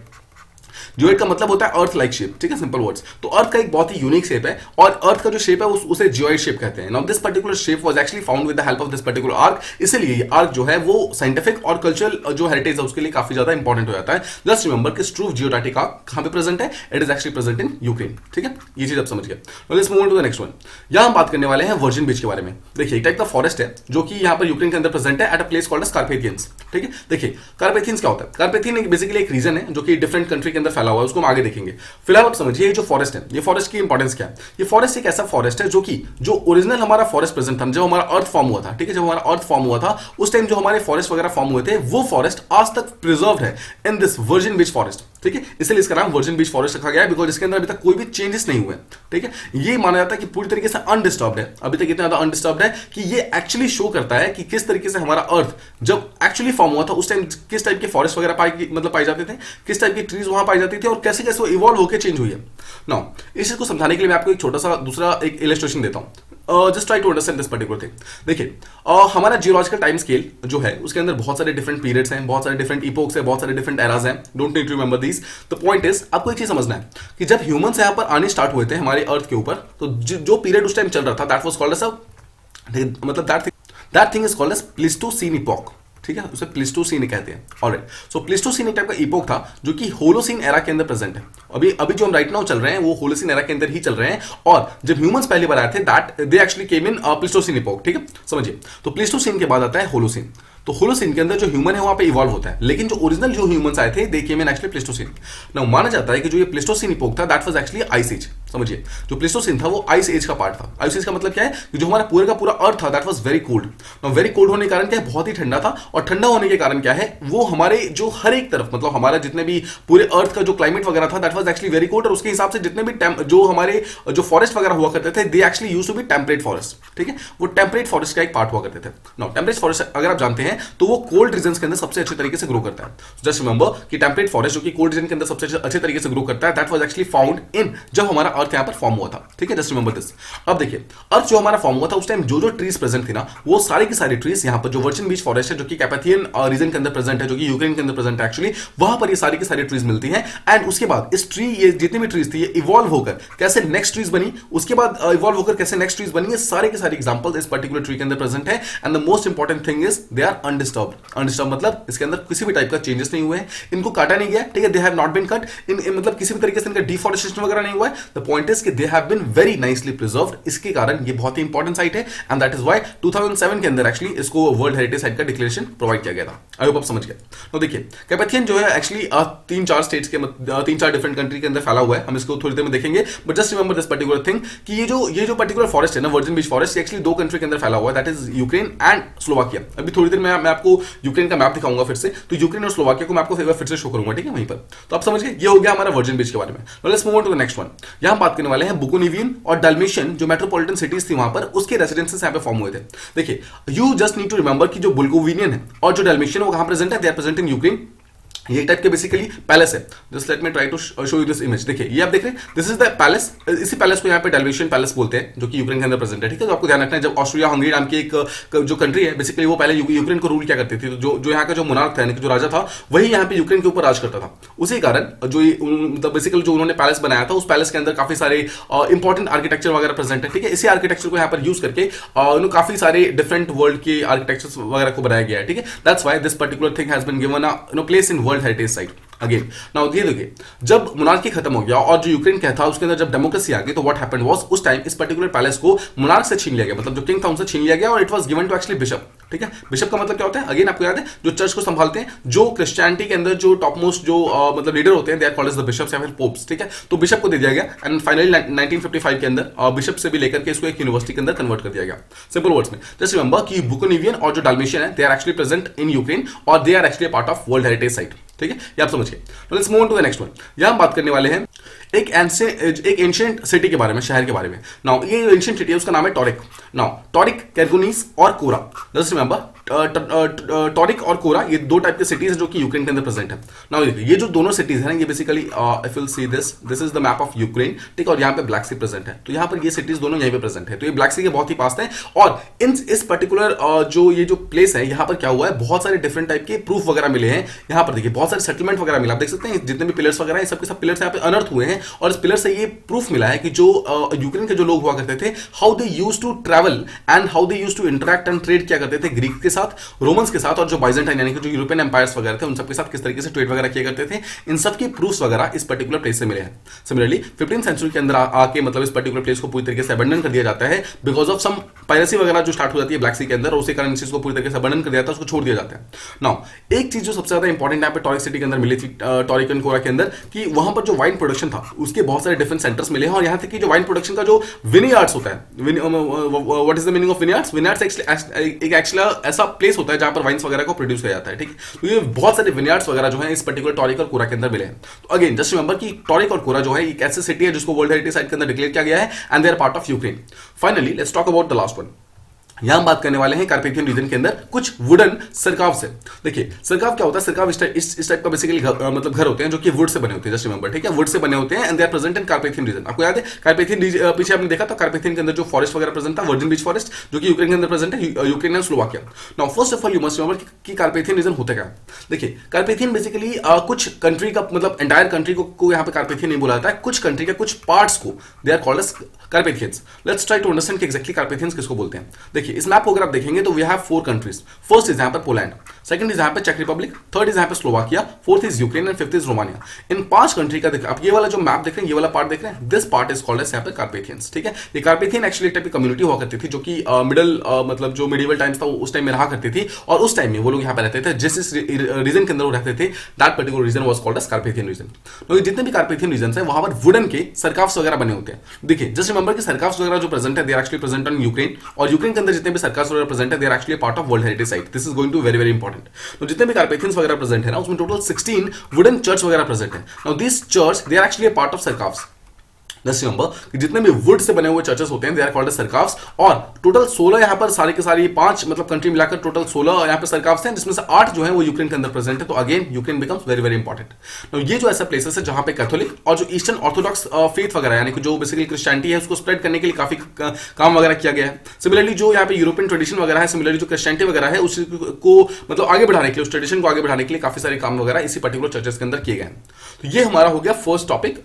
Geoid का मतलब होता है अर्थ लाइक शेप। ठीक है, सिंपल वर्ड्स। तो अर्थ का एक बहुत ही यूनिक शेप है और अर्थ का जो शेप है उसे जियोइड शेप कहते हैं। Now this particular shape was actually found with the help of this particular arc. इसलिए ये आर्क जो है वो साइंटिफिक और कल्चरल जो हेरिटेज है उसके लिए काफी ज्यादा इंपॉर्टेंट हो जाता है। जस्ट रिमेंबर कि स्ट्रूव जियोडेटिक आर्क कहां पे प्रेजेंट है? It is actually present in Ukraine. ठीक है, ये चीज आप समझ गए। Now let's move on to the next one. यहां हम बात करने वाले हैं वर्जिन बीच के बारे में। देखिए, एक टाइप का फॉरेस्ट है जो कि यहां पर यूक्रेन के अंदर प्रेजेंट है at a place called as Carpathians. ठीक है, देखिए कार्पेथियंस क्या होता है? कार्पेथियन बेसिकली एक रीजन है जो कि डिफरेंट कंट्री के अंदर फैला हुआ है, उसको हम आगे देखेंगे। फिलहाल आप समझिए जो फॉरेस्ट है, ये फॉरेस्ट की इंपॉर्टेंस क्या है? ये फॉरेस्ट एक ऐसा फॉरेस्ट है जो कि जो ओरिजिनल हमारा फॉरेस्ट प्रेजेंट था, जब हमारा अर्थ फॉर्म हुआ था। ठीक है, जब हमारा अर्थ फॉर्म हुआ था उस टाइम जो हमारे फॉरेस्ट वगैरह फॉर्म हुए थे वो फॉरेस्ट आज तक प्रिजर्व्ड है in this virgin beach forest. ठीक है, इसलिए इसका नाम वर्जिन बीच फॉरेस्ट रखा गया है बिकॉज इसके अंदर अभी तक कोई भी चेंजेस नहीं हुए। ठीक है, ये माना जाता है कि पूरी तरीके से अनडिस्टर्ब्ड है, अभी तक इतना ज्यादा अनडिस्टर्ब्ड है कि ये एक्चुअली शो करता है कि किस तरीके से हमारा अर्थ जब एक्चुअली फॉर्म हुआ था उस टाइम किस टाइप के फॉरेस्ट वगैरह पाए जाते थे, किस टाइप की ट्रीज वहां पाई जाती थी और कैसे कैसे वो इवॉल्व होकर चेंज हुई है। नाउ इस चीज को समझाने के लिए मैं आपको एक छोटा सा दूसरा एक इलस्ट्रेशन देता हूं। Just try to understand this particular thing. देखिए, हमारा जियोलॉजिकल टाइम स्केल जो है उसके अंदर बहुत सारे डिफरेंट पीरियड्स हैं, बहुत सारे डिफरेंट इपोक्स हैं, बहुत सारे डिफरेंट एराज हैं। Don't need to remember this. The point is, आपको एक चीज समझना है कि जब ह्यूमंस यहाँ पर आने स्टार्ट हुए थे हमारे अर्थ के ऊपर, तो जो पीरियड उस टाइम चल रहा था दैट वाज कॉल्ड एज मतलब that thing is called as Pleistocene epoch. ठीक है, उसे प्लीस्टोसीन कहते हैं। ऑलराइट, सो प्लीस्टोसीन एक टाइप का इपोक था जो कि होलोसीन एरा के अंदर प्रेजेंट है। अभी जो हम राइट नाउ चल रहे हैं वो होलोसीन एरा के अंदर ही चल रहे हैं, और जब ह्यूमंस पहली बार आए थे that they actually came in Pleistocene epoch. ठीक है, समझिए। तो प्लीस्टोसीन के बाद आता है होलोसीन। तो होलोसीन के अंदर जो ह्यूमन है वहां पे इवॉल्व होता है, लेकिन जो ओरिजिनल जो ह्यूमंस आए थे they came in actually Pleistocene. नाउ माना जाता है कि जो ये प्लीस्टोसीन इपोक था that was actually ice age. समझिए, जो प्लेस्टोसीन था वो आइस एज का पार्ट था। आइस एज का मतलब क्या है कि जो हमारा पूरे का पूरा अर्थ था that was very cold. Very cold होने के कारण क्या है, बहुत ही ठंडा था, और ठंडा होने के कारण क्या है, वो हमारे जो हर एक तरफ मतलब हमारा जितने भी पूरे अर्थ का जो क्लाइमेट वगैरह था that was actually very cold, और उसके हिसाब से जितने भी जो हमारे जो फॉरेस्ट वगैरह हुआ करते थे they actually used to be temperate forest, ठीक है, वो टेम्परेट फॉरेस्ट का एक पार्ट हुआ करते थे। नाउ टेम्परेट फॉरेस्ट अगर आप जानते हैं तो वो कोल्ड रीजन के अंदर सबसे अच्छे तरीके से ग्रो करता है। जस्ट रिमेंबर कि टेम्परेट फॉरेस्ट जो कि कोल्ड रीजन के अंदर सबसे अच्छे तरीके से ग्रो करता है that was actually found in जब हमारा अर्थ यहां पर फॉर्म हुआ था, ठीक है, जस्ट रिमेंबर दिस। अब देखिए अर्थ जो हमारा फॉर्म हुआ था उस टाइम जो जो ट्रीज प्रेजेंट थी ना वो सारी की सारी ट्रीज यहां पर जो वर्जिन बीच फॉरेस्ट है जो कि कैपेथियन रीजन के अंदर प्रेजेंट है, जो कि यूक्रेन के अंदर प्रेजेंट है एक्चुअली, वहां पर ये सारी की सारी ट्रीज मिलती हैं। एंड उसके बाद इस ट्री ये जितनी भी ट्रीज थी ये इवॉल्व होकर कैसे नेक्स्ट ट्रीज बनी, उसके बाद इवॉल्व होकर कैसे नेक्स्ट ट्रीज बनी, ये सारे के सारे एग्जांपल्स इस पर्टिकुलर ट्री के अंदर प्रेजेंट है। And the most important thing is they are undisturbed. Undisturbed मतलब इसके अंदर किसी भी टाइप का चेंजेस नहीं हुए हैं, इनको काटा नहीं गया, ठीक है, they have not been cut in मतलब किसी भी तरीके से इनका डिफॉरेस्टेशन वगैरह नहीं हुआ है। द पॉइंट इज कि they have been very nicely preserved, इसके कारण ये बहुत ही इंपॉर्टेंट साइट है एंड दैट इज व्हाई 2007 के अंदर एक्चुअली इसको वर्ल्ड हेरिटेज साइट का डिक्लेरेशन प्रोवाइड किया गया था। आई होप आप समझ गए। तो देखिए कैपेथियन जो है एक्चुअली 3-4 स्टेट्स के 3-4 डिफरेंट कंट्री के अंदर फैला हुआ है, हम इसको थोड़ी देर में देखेंगे, but just remember this particular thing कि ये जो पर्टिकुलर फॉरेस्ट है ना वर्जिन बीच फॉरेस्ट, एक्चुअली 2 कंट्री के अंदर फैला हुआ है, that is Ukraine and Slovakia. अभी थोड़ी देर में मैं आपको यूक्रेन का मैप दिखाऊंगा फिर से, तो यूक्रेन और स्लोवाकिया को मैं आपको फिर से शो करूंगा, ठीक है, वहीं पर। तो आप समझ गए, ये हो गया हमारा वर्जिन बीच के बारे में। Let's move on to the next one. यहां बात करने वाले हैं बुकोनिवियन और डाल्मेशियन जो मेट्रोपॉलिटन सिटीज थी वहां पर उसके रेसिडेंसेस यहां पे फॉर्म हुए थे। देखिए you just need to remember कि जो बुल्गोविनियन है और जो डाल्मेशियन वो कहां प्रेजेंट है, they are present in Ukraine. ये टाइप के बेसिकली पैलेस है। Just let me try to show you this image. देखिए ये आप देख रहे हैं, दिस इज द पैलेस। इसी पैलेस को यहाँ पे डाल्मेशियन पैलेस बोलते हैं जो कि यूक्रेन के अंदर प्रेजेंट है, ठीक है। तो आपको ध्यान रखना है जब ऑस्ट्रिया हंगरी नाम की एक जो कंट्री है बेसिकली वो पहले यूक्रेन को रूल क्या करती थी, तो जो यहाँ का जो मोनार्क था यानी कि जो राजा था वही यहाँ पे यूक्रेन के ऊपर राज करता था। उसी कारण जो मतलब बेसिकली जो उन्होंने पैलेस बनाया था उस पैलेस के अंदर काफी सारे इंपॉर्टेंट आर्किटेक्चर वगैरह प्रेजेंट है, ठीक है। इसी आर्किटेक्चर को यहाँ पर यूज करके काफी सारे डिफरेंट वर्ल्ड के आर्किटेक्चर वगैरह को बनाया गया है, ठीक है। That's why this particular thing has been given a place in world heritage site. Again now ये देखिए जब मोनार्की खत्म हो गया और जो यूक्रेन का था उसके अंदर जब डेमोक्रेसी आ गई तो व्हाट हैपेंड वाज उस टाइम इस पर्टिकुलर पैलेस को मोनार्क से छीन लिया गया, मतलब जो किंग था उनसे छीन लिया गया और it was given to actually bishop, ठीक है। बिशप का मतलब क्या होता है, अगेन आपको याद है जो चर्च को संभालते हैं, जो क्रिश्चियनिटी के अंदर जो टॉप मोस्ट जो मतलब लीडर होते हैं they are called as the bishops या फिर पोप्स, ठीक है। तो बिशप को दे दिया गया एंड फाइनली 1955 के अंदर बिशप से भी लेकर के इसको एक यूनिवर्सिटी के अंदर कन्वर्ट कर दिया गया। सिंपल वर्ड्स में जस्ट रिमेंबर कि बुकोनिवियन और जो डाल्मेशियन है they are actually present in Ukraine और they are actually part of world heritage site, ठीक है। ये आप समझिए। Let's move on to the next one. यहां हम बात करने वाले हैं एक एंशिएंट सिटी के बारे में, शहर के बारे में। नाउ ये एंशिएंट सिटी है उसका नाम है टॉरिक। नाउ टॉरिक, कैरगुनीस और कोरा, जस्ट रिमेंबर टॉरिक और कोरा ये 2 टाइप के सिटीज हैं जो कि यूक्रेन के अंदर प्रेजेंट है। नाउ देखिए ये जो दोनों सिटीज हैं ये basically if you see this is the map of Ukraine, ठीक है, और यहाँ पे ब्लैक सी प्रेजेंट है। तो यहाँ पर ये सिटीज दोनों यहीं पे प्रेजेंट है, तो ये ब्लैक सी के बहुत ही पास है। और इस पर्टिकुलर जो ये जो प्लेस है यहाँ पर क्या हुआ है, बहुत सारे डिफरेंट टाइप के प्रूफ वगैरह मिले हैं। यहाँ पर देखिए बहुत सारे सेटलमेंट वगैरह मिला, आप देख सकते हैं जितने भी पिलर्स वगैरह हैं सबके सब पिलर्स यहाँ पे अनर्थ हुए हैं और इस पिलर से ये प्रूफ मिला है कि जो यूक्रेन के जो लोग हुआ करते थे how they used to travel and how they used to interact and trade किया करते थे ग्रीक के साथ, रोमन्स के साथ और जो बाइजेंटाइन यानी कि जो यूरोपियन एम्पायर्स वगैरह थे उन सबके साथ किस तरीके से ट्रेड वगैरह किया करते थे, इन सब की प्रूफ्स वगैरह इस पर्टिकुलर प्लेस से मिले हैं। सिमिलरली 15th सेंचुरी के अंदर आके मतलब इस पर्टिकुलर प्लेस को पूरी तरीके से अबंडन कर दिया जाता है बिकॉज ऑफ सम पायरेसी वगैरह जो स्टार्ट हो जाती है ब्लैक सी के अंदर, उसी कारण इस चीज को पूरी तरीके से अबंडन कर दिया जाता है, उसको छोड़ दिया जाता है। नाउ एक चीज जो सबसे ज्यादा इंपॉर्टेंट यहाँ पे टॉरिक सिटी के अंदर मिली थी, टॉरिक एंड कोरा के अंदर, कि वहां पर जो वाइन प्रोडक्शन था उसके बहुत सारे डिफरेंट सेंटर्स मिले हैं और यहाँ तक कि जो वाइन प्रोडक्शन का जो विनीयार्ड्स होता है, what is the meaning of vineyards? Vineyards एक एक्चुअली ऐसा प्लेस होता है जहां पर वाइन्स वगैरह को प्रोड्यूस किया जाता है, ठीक है। तो ये बहुत सारे विनीयार्ड्स वगैरह जो है इस पर्टिकुलर टॉरिक और कोरा के अंदर मिले हैं। तो अगेन जस्ट रिमेंबर कि टॉरिक और कोरा जो है एक ऐसी सिटी है जिसको वर्ल्ड हेरिटेज साइट के अंदर डिक्लेयर किया गया है and they are part of Ukraine. Finally let's talk about the last one. यहां हम बात करने वाले हैं कार्पेथियन रीजन के अंदर कुछ वुडन सरकाव से। देखिए सरकाव क्या होता है, सरकाव इस टाइप का बेसिकली मतलब घर होते हैं जो कि वुड से बने होते हैं, जस्ट रिमेंबर, ठीक है, वुड से बने होते हैं and they are present in Carpathian region. आपको याद है कार्पेथियन पीछे आपने देखा था कार्पेथियन के अंदर जो फॉरेस्ट वगैरह प्रेजेंट था, वर्जिन बीच फॉरेस्ट, जो कि यूक्रेन के अंदर प्रेजेंट है, Ukraine and Slovakia. Now first of all you must remember कि कार्पेथियन रीजन होता क्या। देखिए कार्पेथियन बेसिकली कुछ कंट्री का मतलब एंटायर कंट्री को यहाँ पे कार्पेथियन नहीं बोला जाता है, कुछ कंट्री के कुछ पार्ट्स को they are called as Carpathians. Let's try to understand कि एग्जैक्टली कार्पेथियंस किसको बोलते हैं। देखिए इस मैप को अगर आप देखेंगे तो we have 4 countries. First is यहाँ पर पोलैंड, सेकंड इज यहाँ पे चेक रिपब्लिक, थर्ड इज यहाँ पे Slovakia, fourth is Ukraine and fifth is Romania. In 5 country का देखिए आप ये वाला जो मैप देख रहे हैं, ये वाला पार्ट देख रहे हैं, this part is called as यहाँ पे कार्पेथियंस। ठीक है, ये कार्पेथियन एक्चुअली एक टाइप की कम्युनिटी हुआ करती थी जो कि मिडल मतलब जो मिडिवल टाइम्स था उस टाइम में रहा करती थी, और उस टाइम में वो लोग यहाँ पे रहते थे जिस रीजन के अंदर वो रहते थे, that particular region was called as Carpathian region. तो जितने भी कार्पेथियन रीजन है वहां पर वुडन के सरकाफ्स वगैरह बने होते हैं। देखिए जस्ट रिमेंबर कि सरकाफ्स वगैरह जो प्रेजेंट है they are actually present on Ukraine, और यूक्रेन के अंदर जितने भी सरकाफ्स वगैरह प्रेजेंट है they are actually part of world heritage site. This is going to very very important. तो जितने भी कार्पेथियंस वगैरह प्रेजेंट है ना उसमें टोटल 16 वुडन चर्च वगैरह प्रेजेंट है। Now this church they are actually part of सरकाफ्स। जस्ट रिमेंबर कि जितने भी वुड से बने हुए चर्चेस होते हैं दे आर कॉल्ड एज सरकाफ्स, और टोटल 16 यहाँ पर सारी के सारी 5 मतलब कंट्री मिलाकर टोटल 16 यहाँ पर सरकाफ्स हैं, जिसमें से 8 जो है वो यूक्रेन के अंदर प्रेजेंट है। तो again Ukraine becomes very very important. ये जो ऐसा प्लेसेस है जहां पे कैथोलिक और जो ईस्टर्न ऑर्थोडॉक्स फेथ वगैरह यानी कि जो बेसिकली क्रिश्चियनिटी है उसको स्प्रेड करने के लिए काफी काम वगैरह किया गया है। सिमिलरली जो यहाँ पे यूरोपियन ट्रेडिशन वगैरह है, सिमिलरली जो क्रिश्चियनिटी वगैरह है उसको मतलब आगे बढ़ाने के लिए, उस ट्रेडिशन को आगे बढ़ाने के लिए काफी सारे काम वगैरह इसी पर्टिकुलर चर्चेस के अंदर किए गए हैं। तो ये हमारा हो गया फर्स्ट टॉपिक।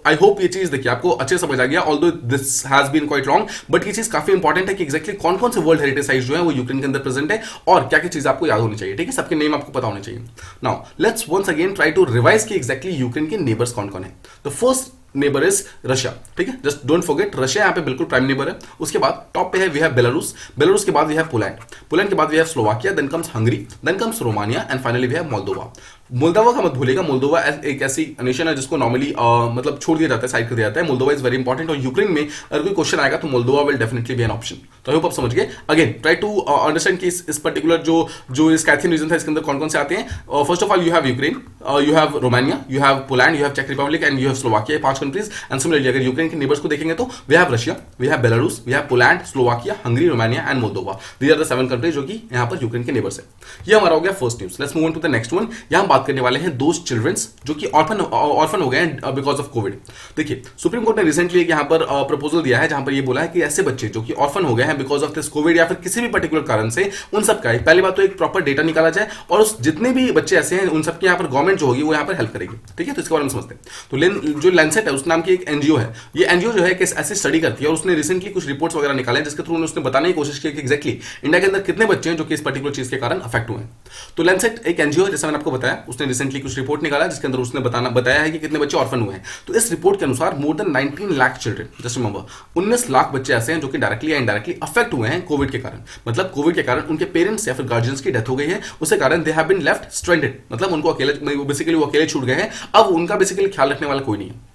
आई होप ये चीज देखिए आपको अच्छे समझ आ गया, although this has been quite long, but ये चीज काफी इंपॉर्टेंट है कि एग्जैक्टली कौन कौन से वर्ल्ड हेरिटेज साइट्स जो है वो यूक्रेन के अंदर प्रेजेंट है और क्या क्या चीज आपको याद होनी चाहिए। ठीक है, सबके नेम आपको पता होने चाहिए। Now let's once again try to revise कि एग्जैक्टली यूक्रेन के नेबर्स कौन कौन है। The first neighbour is Russia. ठीक है, जस्ट डोंट फॉरगेट रशिया यहाँ पे बिल्कुल प्राइम नेबर है। उसके बाद टॉप पे है वी हैव बेलारूस, बेलारूस के बाद वी हैव पोलैंड, पोलैंड के बाद we have Slovakia, then comes Hungary, then comes Romania and finally we have Moldova. Moldova का मत भूलिएगा, मोल्दोवा एक ऐसी नेशन है जिसको नॉर्मली मतलब छोड़ दिया जाता है, साइड कर दिया जाता है। मोल्दोवा इज वेरी इंपॉर्टेंट, और यूक्रेन में अगर कोई क्वेश्चन आएगा तो Moldova will definitely be an option. तो आई होप आप समझ गए। अगेन ट्राई टू अंडरस्टैंड कि इस पर्टिकुलर जो इस कैथियन रीजन था इसके अंदर कौन कौन से आते हैं। First of all you have Ukraine, you have Romania, you have Poland, you have चेक Republic and you have Slovakia, 5 countries. And similarly अगर यूक्रेन के नेबर्स को देखेंगे तो we have Russia, we have Belarus, we have Poland, Slovakia, Hungary, Romania and Moldova. These are the 7 countries जो कि यहाँ पर यूक्रेन के नेबर्स है। ये हमारा हो गया first news. Let's move on to the next one. यहाँ बात करने वाले हैं दोस्त चिल्ड्रंस जो कि ऑर्फन हो गए हैं बिकॉज ऑफ कोविड। देखिए सुप्रीम कोर्ट ने रिसेंटली एक यहाँ पर प्रपोजल दिया है जहां पर ये बोला है कि ऐसे बच्चे जो कि ऑर्फन हो गए हैं बिकॉज ऑफ दिस कोविड या फिर किसी भी पर्टिकुलर कारण से, उन सब का पहली बात तो एक प्रॉपर डेटा निकाला जाए, और उस जितने भी बच्चे ऐसे हैं उन सबके यहाँ पर गवर्नमेंट जो होगी वो यहाँ पर हेल्प करेगी। ठीक है, तो इसके बारे में समझते हैं। तो जो लैंसेट है उस नाम की एक एनजीओ है, ये एनजीओ जो है कि ऐसी स्टडी करती है, और उसने रिसेंटली कुछ रिपोर्ट्स वगैरह निकाले जिसके थ्रू उसने बताने की कोशिश की कि एग्जैक्टली इंडिया के अंदर कितने बच्चे हैं जो कि इस पर्टिकुलर चीज के कारण अफेक्ट हुए हैं। तो लैंसेट एक एनजीओ है, जैसा मैंने आपको बताया, उसने रिसेंटली कुछ रिपोर्ट निकाला जिसके अंदर उसने बताया है कि कितने बच्चे ऑर्फन हुए हैं। तो इस रिपोर्ट के अनुसार more than 19 lakh children, just remember 19 lakh बच्चे ऐसे हैं जो कि डायरेक्टली या इनडायरेक्टली अफेक्ट हुए हैं कोविड के कारण। मतलब कोविड के कारण उनके पेरेंट्स या फिर गार्जियंस की डेथ हो गई है, उसके कारण they have been left stranded, मतलब उनको अकेले बेसिकली वो अकेले छूट गए हैं। अब उनका बेसिकली ख्याल रखने वाला कोई नहीं है।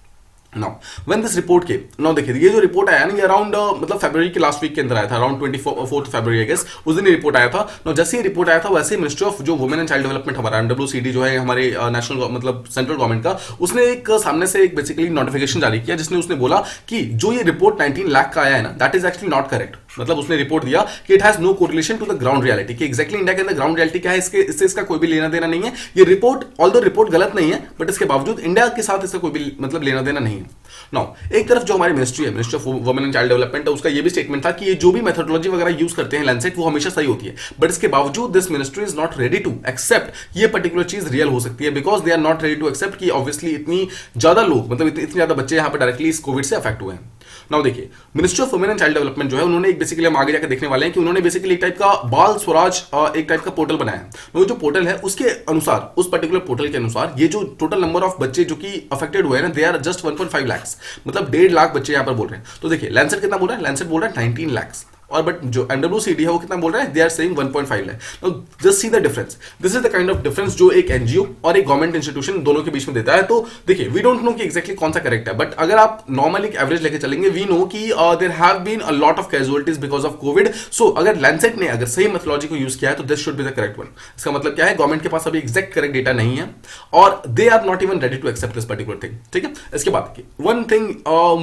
नाउ व्हेन दिस रिपोर्ट के नाउ देखिए ये जो रिपोर्ट आया ना ये अराउंड मतलब फरवरी के लास्ट वीक के अंदर आया था, अराउंड 24 फरवरी आई गेस, उस दिन ये रिपोर्ट आया था। नाउ जैसे ये रिपोर्ट आया था वैसे ही मिनिस्ट्री ऑफ जो वुमेन एंड चाइल्ड डेवलपमेंट हमारा MWCD जो है हमारे नेशनल मतलब सेंट्रल गवर्नमेंट का, उसने एक सामने से एक बेसिकली नोटिफिकेशन जारी किया जिसने उसने बोला कि जो ये रिपोर्ट 19 लाख का आया है ना that is actually not correct. मतलब उसने रिपोर्ट दिया कि it has no correlation to the ground reality, कि एग्जैक्टली इंडिया के अंदर ग्राउंड रियलिटी क्या है इससे इसका कोई भी लेना देना नहीं है। ये रिपोर्ट ऑल्दो रिपोर्ट गलत नहीं है बट इसके बावजूद इंडिया के साथ इसका कोई भी मतलब लेना देना नहीं है। नाउ एक तरफ जो हमारी मिनिस्ट्री है, ministry of Women and Child development है, उसका ये भी स्टेटमेंट था कि ये जो भी मेथोडोलॉजी वगैरह यूज करते हैं लैंसेट वो हमेशा सही होती है, बट इसके बावजूद this ministry is not ready to accept ये पर्टिकुलर चीज रियल हो सकती है, because they are not ready to accept कि ऑब्वियसली इतनी ज्यादा लोग मतलब इतने ज्यादा बच्चे यहाँ पर डायरेक्टली इस कोविड से अफेक्ट हुए हैं। नाउ देखिए ministry of Women and Child development जो है उन्होंने एक बेसिकली हम आगे जाकर देखने वाले हैं कि उन्होंने बेसिकली एक टाइप का बाल स्वराज एक टाइप का पोर्टल बनाया है। वो जो पोर्टल है उसके अनुसार, उस पर्टिकुलर पोर्टल के अनुसार ये जो टोटल नंबर ऑफ बच्चे जो कि अफेक्टेड हुए हैं ना दे आर जस्ट 1.5 लाख, मतलब 1.5 लाख बच्चे यहाँ पर बोल रहे हैं। तो देखिए लैंसेट कितना बोल रहा है, लैंसेट बोल रहा है 19 लाख, और बट जो MWCD है वो कितना बोल रहा है, they are saying 1.5 lakh. Now just see the difference, this is the kind of difference जो एक एनजीओ और एक गवर्नमेंट इंस्टीट्यूशन दोनों के बीच में देता है। तो देखिए वी डोंट नो कि एग्जैक्टली कौन सा करेक्ट है, बट अगर आप नॉर्मल एक एवरेज लेके चलेंगे वी नो कि there have been a lot of casualties because of COVID. So अगर लैंसेट ने अगर सही मेथोडोलॉजी को यूज किया है तो this should be the correct one. इसका मतलब क्या है, गवर्नमेंट के पास अभी एग्जैक्ट करेक्ट डेटा नहीं है और they are not even ready to accept this particular thing. ठीक है, इसके बाद one thing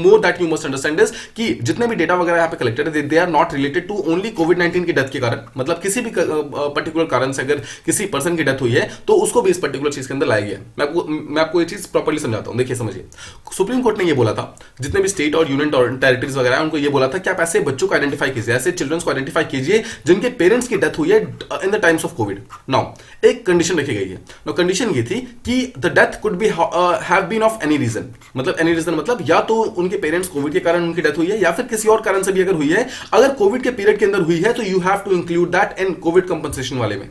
more that you must understand is कि जितने भी डेटा वगैरह यहाँ पे कलेक्टेड है they are not related to only कोविड-19 की डेथ के कारण, मतलब किसी भी पर्टिकुलर कारण से अगर किसी पर्सन की डेथ हुई है तो उसको भी इस पर्टिकुलर चीज के अंदर लाया गया है। मैं आपको ये चीज प्रॉपर्ली समझाता हूं, देखिए समझिए। सुप्रीम कोर्ट ने ये बोला था, जितने भी स्टेट और यूनियन टेरिटरीज वगैरह उनको ये बोला था कि आप ऐसे बच्चों को आइडेंटिफाई कीजिए, ऐसे चिल्ड्रंस को आइडेंटिफाई कीजिए जिनके पेरेंट्स की डेथ हुई है in the times of COVID. Now एक कंडीशन रखी गई है। नाउ कंडीशन ये थी कि the death could be have been of any reason, मतलब एनी रीजन मतलब या तो उनके पेरेंट्स कोविड के कारण उनकी डेथ हुई है या फिर किसी और कारण से भी अगर हुई है, अगर कोविड के पीरियड के अंदर हुई है तो you have to include that in COVID compensation वाले में।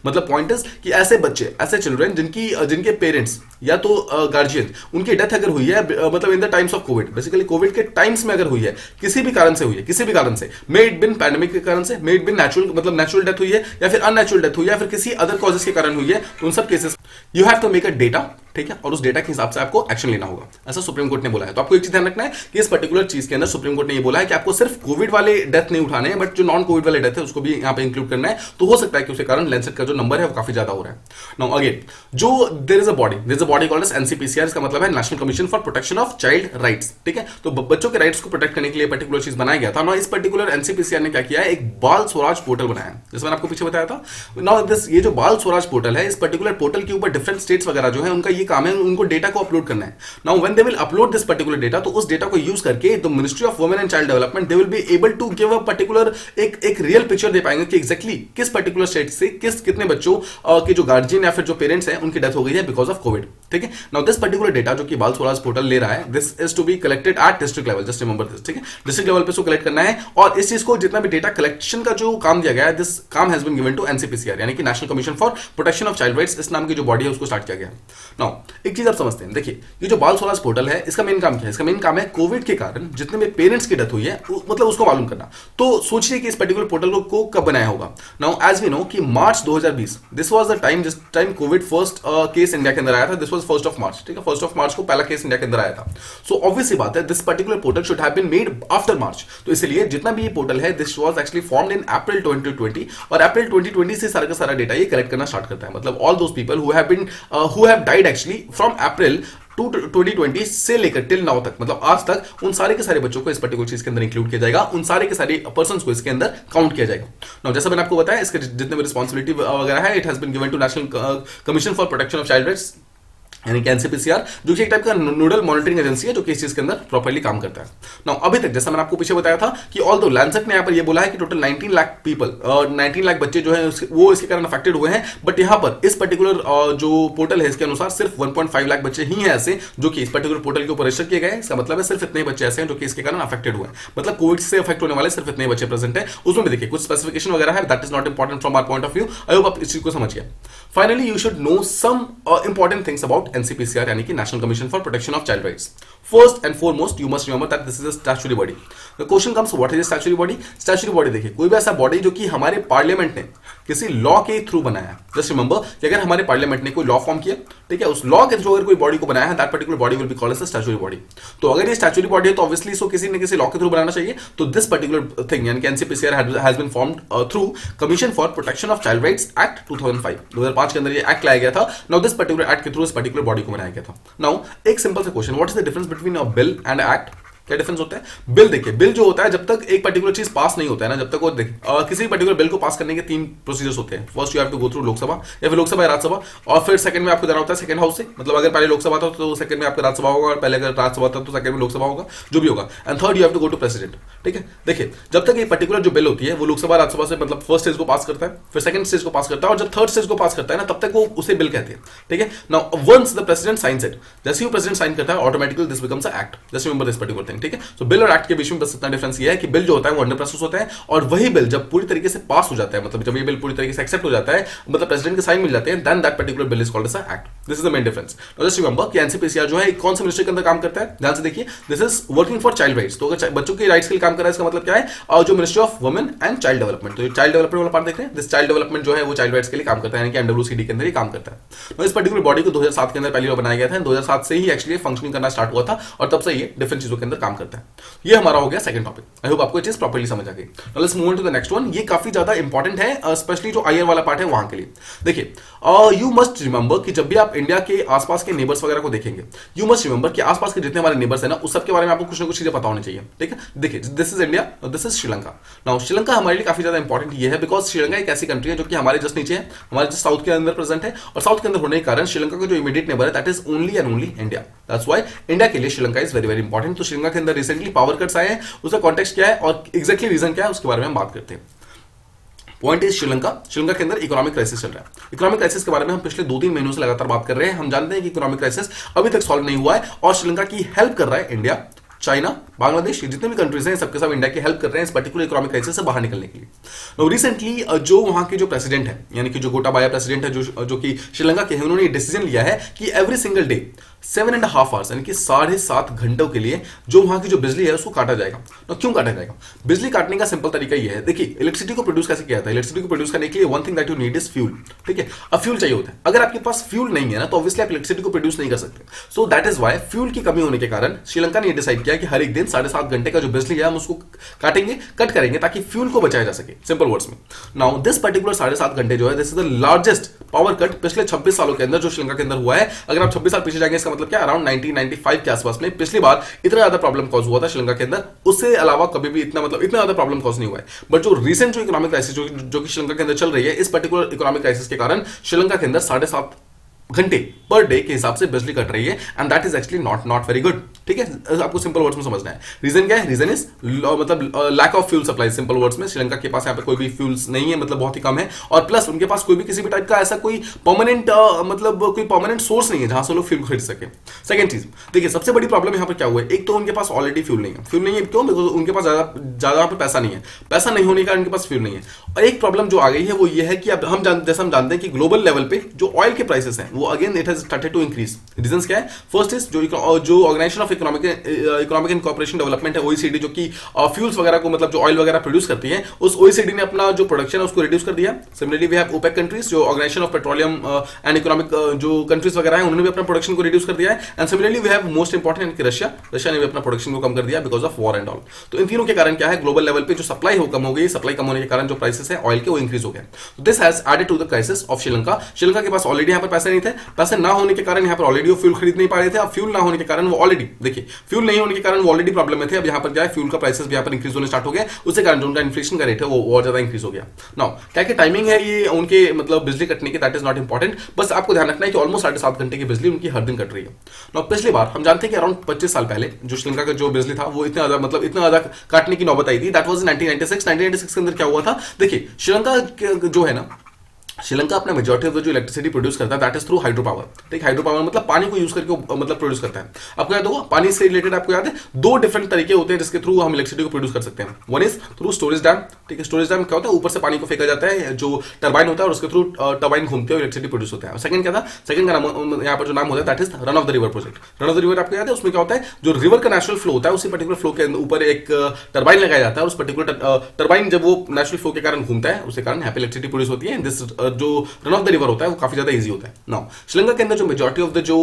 मतलब पॉइंट इज कि ऐसे बच्चे, ऐसे चिल्ड्रन जिनके पेरेंट्स या तो गार्जियन उनकी डेथ अगर हुई है मतलब इन the times of Covid, basically Covid के टाइम्स में अगर हुई है, किसी भी कारण से हुई है, किसी भी कारण से, मे इट बिन पैंडेमिक के कारण से, मे इट बिन नेचुरल मतलब नेचुरल डेथ हुई है या फिर अननेचुरल डेथ हुई है या फिर किसी अदर कॉजेस के कारण हुई है, तो उन सब cases you have to make a data, ठीक है, और उस डेटा के हिसाब से आपको एक्शन लेना होगा, ऐसा सुप्रीम कोर्ट ने बोला है। तो आपको एक चीज ध्यान रखना है कि इस पर्टिकुलर चीज के अंदर सुप्रीम कोर्ट ने ये बोला है कि आपको सिर्फ कोविड वाले डेथ नहीं उठाने हैं, बट जो नॉन कोविड वाले डेथ है उसको भी यहाँ पे इंक्लूड करना है। तो हो सकता है कि उसके कारण लैंसेट का जो नंबर है वो काफी ज्यादा हो रहा है। नाउ अगेन, जो there is a body called as NCPCR, इसका मतलब है National Commission for Protection of Child Rights, ठीक है। तो बच्चों के राइट्स को प्रोटेक्ट करने के लिए पर्टिकुलर चीज बनाया गया था। नाउ इस पर्टिकुलर एनसीपीसीआर ने क्या किया है, एक बाल स्वराज पोर्टल बनाया है, जैसे मैंने आपको पीछे बताया था। नाउ दिस ये जो बाल स्वराज पोर्टल है, इस पर्टिकुलर पोर्टल के ऊपर डिफरेंट स्टेट्स वगैरह जो है उनका ये काम है, उनको डेटा को अपलोड करना है। Now when they will upload this particular data, तो उस डेटा को यूज करके the Ministry of Women and Child Development they will be able to give a particular एक रियल पिक्चर दे पाएंगे कि एग्जैक्टली किस पर्टिकुलर स्टेट से कितने बच्चों के जो गार्जियन या फिर जो पेरेंट्स हैं उनकी डेथ हो गई है बिकॉज ऑफ कोविड, ठीक है। नाउ दिस पर्टिकुलर डेटा जो कि बाल स्वराज पोर्टल ले रहा है, this is to be collected at district level, just remember this, ठीक है। डिस्ट्रिक्ट लेवल पे इसको कलेक्ट करना है और इस चीज को जितना भी डेटा कलेक्शन का जो काम दिया गया है, दिस काम has been given to NCPCR, यानी कि National Commission for Protection of Child Rights, इस नाम की जो बॉडी है उसको स्टार्ट किया गया। नाउ एक चीज आप समझते हैं, देखिए ये जो बाल स्वराज पोर्टल है, इसका मेन काम क्या है? इसका मेन काम है कोविड के कारण जितने भी पेरेंट्स की डेथ हुई है मतलब उसको मालूम करना। तो सोचिए कि इस पर्टिकुलर पोर्टल को कब बनाया होगा। नाउ एज वी नो कि मार्च 2020 दिस वाज द टाइम जिस time Covid first case India के अंदर आया था, दिस वाज 1 मार्च, ठीक है। 1 मार्च को पहला केस इंडिया के अंदर आया था। सो ऑब्वियस सी बात है, this particular portal should have been made after March. तो इसलिए जितना भी ये पोर्टल है, this was actually formed in April 2020 और अप्रैल 2020 से सारा का सारा डेटा ये कलेक्ट करना स्टार्ट करता है। मतलब all those people who have died actually from April 2020 से लेकर टिल नाउ तक, मतलब आज तक, उन सारे के सारे बच्चों को इस पर्टिकुलर चीज के अंदर इंक्लूड किया जाएगा, उन सारे के सारे पर्संस को इसके अंदर काउंट किया जाएगा। नाउ जैसा मैंने आपको बताया, इसके जितने भी रिस्पांसिबिलिटी वगैरह है, it has been given to National Commission for Protection of Child Rights, यानी कि एनसीपीसीआर, जो कि एक टाइप का नोडल मॉनिटरिंग एजेंसी है जो कि इस चीज के अंदर प्रॉपर्ली काम करता है। नाउ अभी तक जैसा मैंने आपको पीछे बताया था कि ऑल्दो लैंसेट ने यहाँ पर ये बोला है कि टोटल 19 लाख पीपल, 19 लाख बच्चे जो है वो इसके कारण अफेक्टेड हुए हैं, बट यहाँ पर इस पर्टिकुलर जो पोर्टल है इसके अनुसार सिर्फ 1.5 लाख बच्चे ही हैं ऐसे जो कि इस पर्टिकुलर पोर्टल के ऊपर रजिस्टर किए गए हैं। इसका मतलब है सिर्फ इतने बच्चे ऐसे हैं जो कि इसके कारण अफेक्टेड हुए हैं, मतलब कोविड से अफेक्ट होने वाले सिर्फ इतने बच्चे प्रेजेंट है। उसमें भी देखिए कुछ स्पेसिफिकेशन वगैरह है, that is not important from our point of view. I hope आप इस चीज को समझिए। Finally you should know some important things about NCPCR, यानी कि National Commission for Protection of Child Rights. First and foremost, you must remember that this is a statutory body. The question comes, what is a statutory body? Statutory body देखिए, कोई भी ऐसा body जो कि हमारे parliament ने किसी law के थ्रू बनाया है। जस्ट रिमेंबर कि अगर हमारे पार्लियामेंट ने कोई लॉ फॉर्म किया, ठीक है, उस लॉ के थ्रू अगर कोई बॉडी को बनाया है, that particular body will be called as a statutory body. तो अगर ये स्टैट्यूटरी बॉडी है तो ऑब्वियसली इसको किसी न किसी लॉ के थ्रू बनाना चाहिए। तो दिस पर्टिकुलर थिंग यानी कि NCPCR has been formed through Commission for Protection of Child Rights Act 2005 के अंदर ये एक्ट लाया गया था। नाउ दिस पर्टिकुलर एक्ट के थ्रू इस पर्टिकुलर बॉडी को बनाया गया था। नाउ एक सिंपल सा question, what is the difference between a bill and act? क्या डिफरेंस होता है? बिल देखिए, बिल जो होता है जब तक एक पर्टिकुलर चीज पास नहीं होता है ना, जब तक वो किसी पर्टिकुलर बिल को पास करने के 3 प्रोसीजर्स होते हैं। First you have to go through Lok Sabha या फिर लोकसभा या राज्यसभा, और फिर सेकंड में आपको जाना होता है सेकंड हाउस से, मतलब अगर पहले लोकसभा था तो सेकंड में आपका राज्यसभा होगा, और पहले अगर राज्यसभा था तो सेकंड में लोकसभा होगा, जो भी होगा। And third you have to go to President, ठीक है। देखिए जब तक ये पर्टिकुलर जो बिल होती है वो लोकसभा राज्यसभा से मतलब फर्स्ट स्टेज को पास करता है, फिर सेकंड स्टेज को पास करता है, और जब थर्ड स्टेज को पास करता है ना तब तक वो उसे बिल कहते हैं, ठीक है। Now once the President signs it, जैसे ही प्रेसिडेंट साइन करता है automatically this becomes a act. Just remember this particular thing, ठीक है। सो बिल और एक्ट के बीच में बस इतना डिफरेंस ये है कि बिल जो होता है वो अंडर प्रोसेस होता है, और वही बिल जब पूरी तरीके से पास हो जाता है, मतलब जब ये बिल पूरी तरीके से एक्सेप्ट हो जाता है, मतलब प्रेसिडेंट के साइन मिल जाते हैं, then that particular bill is called as a act. This is the main difference. Now just remember कि एनसीपीसीआर जो है कौन से मिनिस्ट्री के अंदर काम करता है, ध्यान से देखिए, this is working for child rights. तो अगर बच्चों के राइट्स के लिए काम कर रहा है इसका मतलब क्या है, और जो ministry of Women and Child development, तो चाइल्ड डेवलपमेंट वाला पार्ट देख रहे हैं, दिस चाइल्ड डेवलपमेंट जो है वो चाइल्ड राइट्स के लिए काम करता है, यानी कि एनडब्ल्यूसीडी के अंदर ही काम करता है। तो इस पर्टिकुलर बॉडी को 2007 के अंदर पहली बार बनाया गया था, 2007 से ही एक्चुअली फंक्शनिंग करना स्टार्ट हुआ था, और तब से ये डिफरेंट चीजों के अंदर काम करता है। ये हमारा हो गया सेकंड टॉपिक। आई होप आपको ये चीज प्रॉपर्ली समझ आ गई। Now let's move on to the next one. ये काफी ज्यादा इंपॉर्टेंट है, स्पेशली जो आईआर वाला पार्ट है वहां के लिए। देखिए, यू मस्ट रिमेंबर कि जब भी आप इंडिया के आसपास के नेबर्स वगैरह को देखेंगे, यू मस्ट रिमेंबर कि आसपास के जितने हमारे नेबर्स है ना, उस सब के बारे में आपको कुछ ना कुछ चीजें पता होनी चाहिए। ठीक है, देखिए, दिस इज इंडिया और this is Sri Lanka. Now Sri Lanka हमारे लिए काफी ज्यादा इंपॉर्टेंट ये है बिकॉज श्रीलंका एक ऐसी कंट्री है जो कि हमारे जस्ट नीचे है, हमारे जस्ट साउथ के अंदर प्रेजेंट है, और साउथ के अंदर होने के कारण श्रीलंका का जो इमीडिएट नेबर है that is only and only India. That's why India के लिए Sri Lanka is very very important. तो श्रीलंका के अंदर रिसेंटली पावर कट्स आए हैं, उसका कॉन्टेक्स्ट क्या है और एग्जैक्टली रीजन क्या है उसके बारे में हम बात करते हैं। पॉइंट इज श्रीलंका के अंदर इकोनॉमिक क्राइसिस चल रहा है। इकोनॉमिक क्राइसिस के बारे में हम पिछले 2-3 महीनों से लगातार बात कर रहे हैं। हम जानते हैं कि इकोनॉमिक क्राइसिस अभी तक सॉल्व नहीं हुआ है और श्रीलंका की हेल्प कर रहा है इंडिया, चाइना, बांग्लादेश, जितने भी कंट्रीज हैं सबके सब इंडिया की हेल्प कर रहे हैं इस पर्टिकुलर इकोनॉमिक क्राइसिस से बाहर निकलने के लिए। नाउ रिसेंटली जो वहां के जो प्रेसिडेंट है, यानी कि जो गोटाबाया प्रेसिडेंट है, जो कि श्रीलंका के हैं, उन्होंने डिसीजन लिया है कि एवरी सिंगल डे 7.5 आवर्स यानी कि 7.5 घंटों के लिए जो वहां की जो बिजली है उसको काटा जाएगा। तो क्यों काटा जाएगा? बिजली काटने का सिंपल तरीका ये है, देखिए, इलेक्ट्रिसिटी को प्रोड्यूस कैसे किया जाता है? इलेक्ट्रिसिटी को प्रोड्यूस करने के लिए one thing that you need is fuel. ठीक है, अब फ्यूल चाहिए होता है। अगर आपके पास फ्यूल नहीं है ना, तो ऑब्वियसली आप इलेक्ट्रिसिटी को प्रोड्यूस नहीं कर सकते। So that is why fuel की कमी होने के कारण श्रीलंका ने डिसाइड किया कि हर एक दिन 7.5 घंटे का जो बिजली है हम उसको काटेंगे, कट करेंगे, ताकि फ्यूल को बचाया जा सके। सिंपल वर्ड्स में, नाउ दिस पर्टिकुलर 7.5 घंटे जो है, this is the largest power cut पिछले 26 सालों के अंदर जो श्रीलंका के अंदर हुआ है। अगर आप 26 साल पीछे जाएंगे, इसका मतलब क्या, अराउंड 1995 के आसपास में पिछली बार इतना ज्यादा प्रॉब्लम कॉज हुआ था श्रीलंका के अंदर। उससे अलावा कभी भी इतना ज्यादा प्रॉब्लम कॉज नहीं हुआ है। बट जो रिसेंट जो इकोनॉमिक क्राइसिस जो कि श्रीलंका के अंदर चल रही है, इस पर्टिकुलर इकोनॉमिक क्राइसिस के कारण श्रीलंका के अंदर 7.5 घंटे पर डे के हिसाब से बिजली कट रही है, and that is actually not very good. ठीक है, आपको सिंपल वर्ड्स में समझना है। रीजन क्या है? रीजन इज मतलब lack of fuel supply. Simple words में, श्रीलंका के पास यहाँ पे कोई भी फ्यूल्स नहीं है, मतलब बहुत ही कम है, और प्लस उनके पास कोई भी किसी भी टाइप का ऐसा कोई परमानेंट कोई परमानेंट सोर्स नहीं है जहां से लोग फ्यूल खरीद सके। सेकंड चीज, देखिए, सबसे बड़ी प्रॉब्लम यहाँ पर क्या हुआ है? एक तो उनके पास ऑलरेडी फ्यूल नहीं है। फ्यूल नहीं है क्यों? बिकॉज उनके पास ज्यादा पे पैसा नहीं है। पैसा नहीं होने के कारण उनके पास फ्यूल नहीं है। और एक प्रॉब्लम जो आ गई है वो ये है कि अब हम जानते हैं कि ग्लोबल लेवल पे जो ऑयल के प्राइसेस हैं वो again it has started to increase. Reasons क्या है? फर्स्ट इज जो organisation of Economic and Cooperation Development है, ओईसीडी, जो कि फ्यूल्स वगैरह को, मतलब जो ऑयल वगैरह प्रोड्यूस करती है, उस ओईसीडी ने अपना जो प्रोडक्शन है उसको रिड्यूस कर दिया। Similarly we have OPEC countries, जो organisation of petroleum and economic जो कंट्रीज वगैरह हैं, उन्होंने भी अपना प्रोडक्शन को रिड्यूस कर दिया है। And similarly we have most important Russia ने भी अपना प्रोडक्शन को कम कर दिया because of war and all. तो इन तीनों के कारण क्या है? ग्लोबल लेवल पे जो सप्लाई कम हो गई। सप्लाई कम होने के कारण जो प्राइसेस है ऑयल के वो इंक्रीज हो गए। तो this has added to the crisis of Sri Lanka. Sri Lanka के पास ऑलरेडी यहाँ पर पैसे नहीं थे। पैसे ना होने के कारण यहाँ पर ऑलरेडी वो फ्यूल खरीद नहीं पा रहे थे। अब फ्यूल ना होने के कारण वो ऑलरेडी, देखिए, फ्यूल नहीं होने के कारण वो ऑलरेडी प्रॉब्लम में थे। अब यहाँ पर क्या है? फ्यूल का प्राइसेस भी यहाँ पर इंक्रीज होने स्टार्ट हो गए। उसके कारण जो उनका इन्फ्लेशन का रेट है वो और ज्यादा इंक्रीज हो गया। नाउ क्या टाइमिंग है ये उनके मतलब बिजली कटने की? That is not important. बस आपको ध्यान रखना है कि ऑलमोस्ट 7.5 घंटे की बिजली उनकी हर दिन कट रही है। नाउ पिछली बार हम जानते हैं कि अराउंड 25 साल पहले जो श्रीलंका का जो बिजली था वो इतना ज्यादा काटने की नौबत आई थी। दैट वाज 1996 के अंदर क्या हुआ था? देखिए, श्रीलंका जो है ना, श्रीलंका अपना मेजॉरिटी ऑफ जो इलेक्ट्रिसिटी प्रोड्यूस करता है that is through hydro power. ठीक, हाइड्रो पावर मतलब पानी को यूज करके मतलब प्रोड्यूस करता है। आपको याद होगा, पानी से रिलेटेड आपको याद है 2 डिफरेंट तरीके होते हैं जिसके थ्रू हम इलेक्ट्रिसिटी को प्रोड्यूस कर सकते हैं। One is through storage dam. ठीक है, स्टोरेज डैम क्या होता है? ऊपर से पानी को फेंका जाता है, जो टरबाइन होता है, और उसके थ्रू टरबाइन घूमते हुए इलेक्ट्रिसिटी प्रोड्यूस होता है। सेकंड क्या था? सेकंड का नाम यहाँ पर जो नाम होता है that is run of the river project. Run of the river आपको याद है? उसमें क्या होता है? जो रिवर का नेचुरल फ्लो होता है उसी पर्टिकुलर फ्लो के ऊपर एक टरबाइन लगाया जाता है। उस पर्टिकुलर टरबाइन जब वो नेचुरल फ्लो के कारण घूमता है, उसके कारण यहाँ पे इलेक्ट्रिसिटी प्रोड्यूस होती है। दिस जो रन द रिवर होता है वो काफी ज्यादा इजी होता है। नाउ श्रीलंका के अंदर जो मेजॉरिटी ऑफ द जो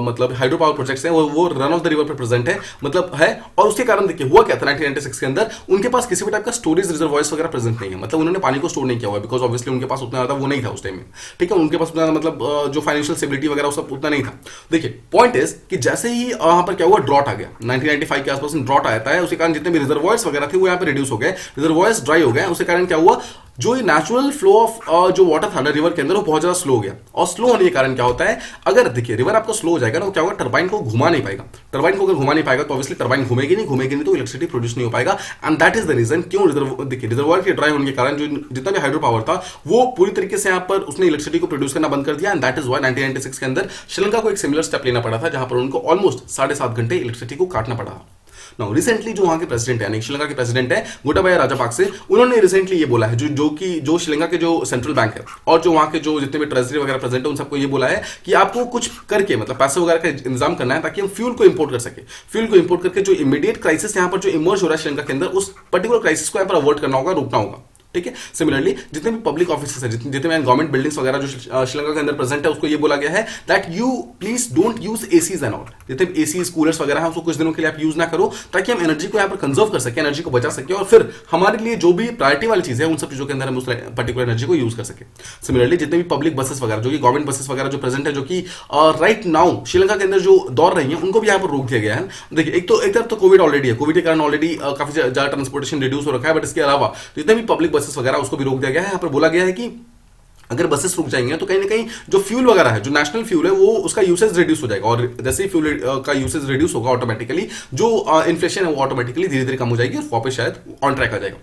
मतलब हाइड्रो पावर प्रोजेक्ट्स हैं वो रन ऑफ द रिवर पे प्रेजेंट है, मतलब है। और उसके कारण देखिए हुआ क्या था 1996 के अंदर, उनके पास किसी भी टाइप का स्टोरेज रिजर्वॉयर्स वगैरह प्रेजेंट नहीं है। मतलब उन्होंने पानी को स्टोर नहीं किया हुआ है बिकॉज ऑब्वियसली उनके पास उतना ज्यादा वो नहीं था उस टाइम में। ठीक है, उनके पास उतना मतलब जो फाइनेंशियल स्टेबिलिटी वगैरह सब उतना नहीं था। देखिए, पॉइंट इज कि जैसे ही यहाँ पर क्या हुआ, ड्रॉट आ गया 1995 के आसपास ड्रॉट आता है, उसके कारण जितने भी रिजर्वॉयर्स वगैरह थे वो यहाँ पे रिड्यूस हो गए, रिजर्वॉयर्स ड्राई हो गए। उसके कारण क्या हुआ? जो नेचुरल फ्लो ऑफ जो वाटर था ना रिवर के अंदर वो बहुत ज्यादा स्लो हो गया। और स्लो होने के कारण क्या होता है? अगर देखिए रिवर आपका स्लो हो जाएगा ना, तो क्या होगा? टरबाइन को घुमा नहीं पाएगा। टरबाइन को अगर घुमा नहीं पाएगा तो ऑब्वियसली टरबाइन घूमेगी नहीं तो इलेक्ट्रिसिटी प्रोड्यूस नहीं हो पाएगा। And that is the reason क्यों रिजर्वॉयर के ड्राई होने के कारण जो जितना भी हाइड्रो पावर था वो पूरी तरीके से यहाँ पर उसने इलेक्ट्रिसिटी को प्रोड्यूस करना बंद कर दिया। एंड दैट इज व्हाई 1996 के अंदर श्रीलंका को एक सिमिलर स्टेप लेना पड़ा था, जहां पर उनको ऑलमोस्ट 7.5 घंटे इलेक्ट्रिसिटी को काटना पड़ा। नाउ रिसेंटली जो वहां के प्रेसिडेंट है, श्रीलंका के प्रेसिडेंट है गोटाबाया राजापाक्से, उन्होंने रिसेंटली ये बोला है जो श्रीलंका के जो सेंट्रल बैंक है और जो वहां के जो जितने भी ट्रेजरी वगैरह प्रेसिडेंट है उन सबको ये बोला है कि आपको कुछ करके मतलब पैसे वगैरह का इंतजाम करना है ताकि हम फ्यूल को इंपोर्ट कर सके। फ्यूल को इंपोर्ट करके जो इमीडिएट क्राइसिस यहाँ पर जो इमर्ज हो रहा है श्रीलंका के अंदर, उस पर्टिकुलर क्राइसिस को यहाँ पर अवॉइड करना होगा, रोकना होगा। ठीक है। सिमिलरली जितने भी पब्लिक ऑफिसेस है, जितने गवर्नमेंट बिल्डिंग्स वगैरह जो श्रीलंका के अंदर प्रेजेंट है, उसको ये बोला गया है that you please don't use ACs and all. जितने एसीज कूलर्स वगैरह हैं उसको कुछ दिनों के लिए आप यूज ना करो, ताकि हम एनर्जी को यहाँ पर कंजर्व कर सके, एनर्जी को बचा सके, और फिर हमारे लिए जो भी प्रायोरिटी वाली चीज है उन सब चीजों के अंदर हम उस पर्टिकुलर एनर्जी को यूज कर सके। सिमिलरली जितने भी पब्लिक बसेस वगैरह जो कि गवर्नमेंट बसेस वगैरह जो प्रेजेंट है, जो कि राइट नाउ श्रीलंका के अंदर जो दौड़ रही है, उनको भी यहाँ पर रोक दिया गया है। देखिए एक तरफ तो कोविड ऑलरेडी है, कोविड के कारण ऑलरेडी काफी ज्यादा ट्रांसपोर्टेशन रिड्यूस हो रखा है, बट इसके अलावा जितने भी पब्लिक बसेस वगैरह उसको भी रोक दिया गया है। यहाँ पर बोला गया है कि अगर बसेस रुक जाएंगे तो कहीं ना कहीं जो फ्यूल वगैरह है, जो नेशनल फ्यूल है, वो उसका यूसेज रिड्यूस हो जाएगा, और जैसे ही फ्यूल का यूसेज रिड्यूस होगा ऑटोमेटिकली जो इन्फ्लेशन है वो ऑटोमेटिकली धीरे धीरे कम हो जाएगी और वापस शायद ऑन ट्रैक आ जाएगा।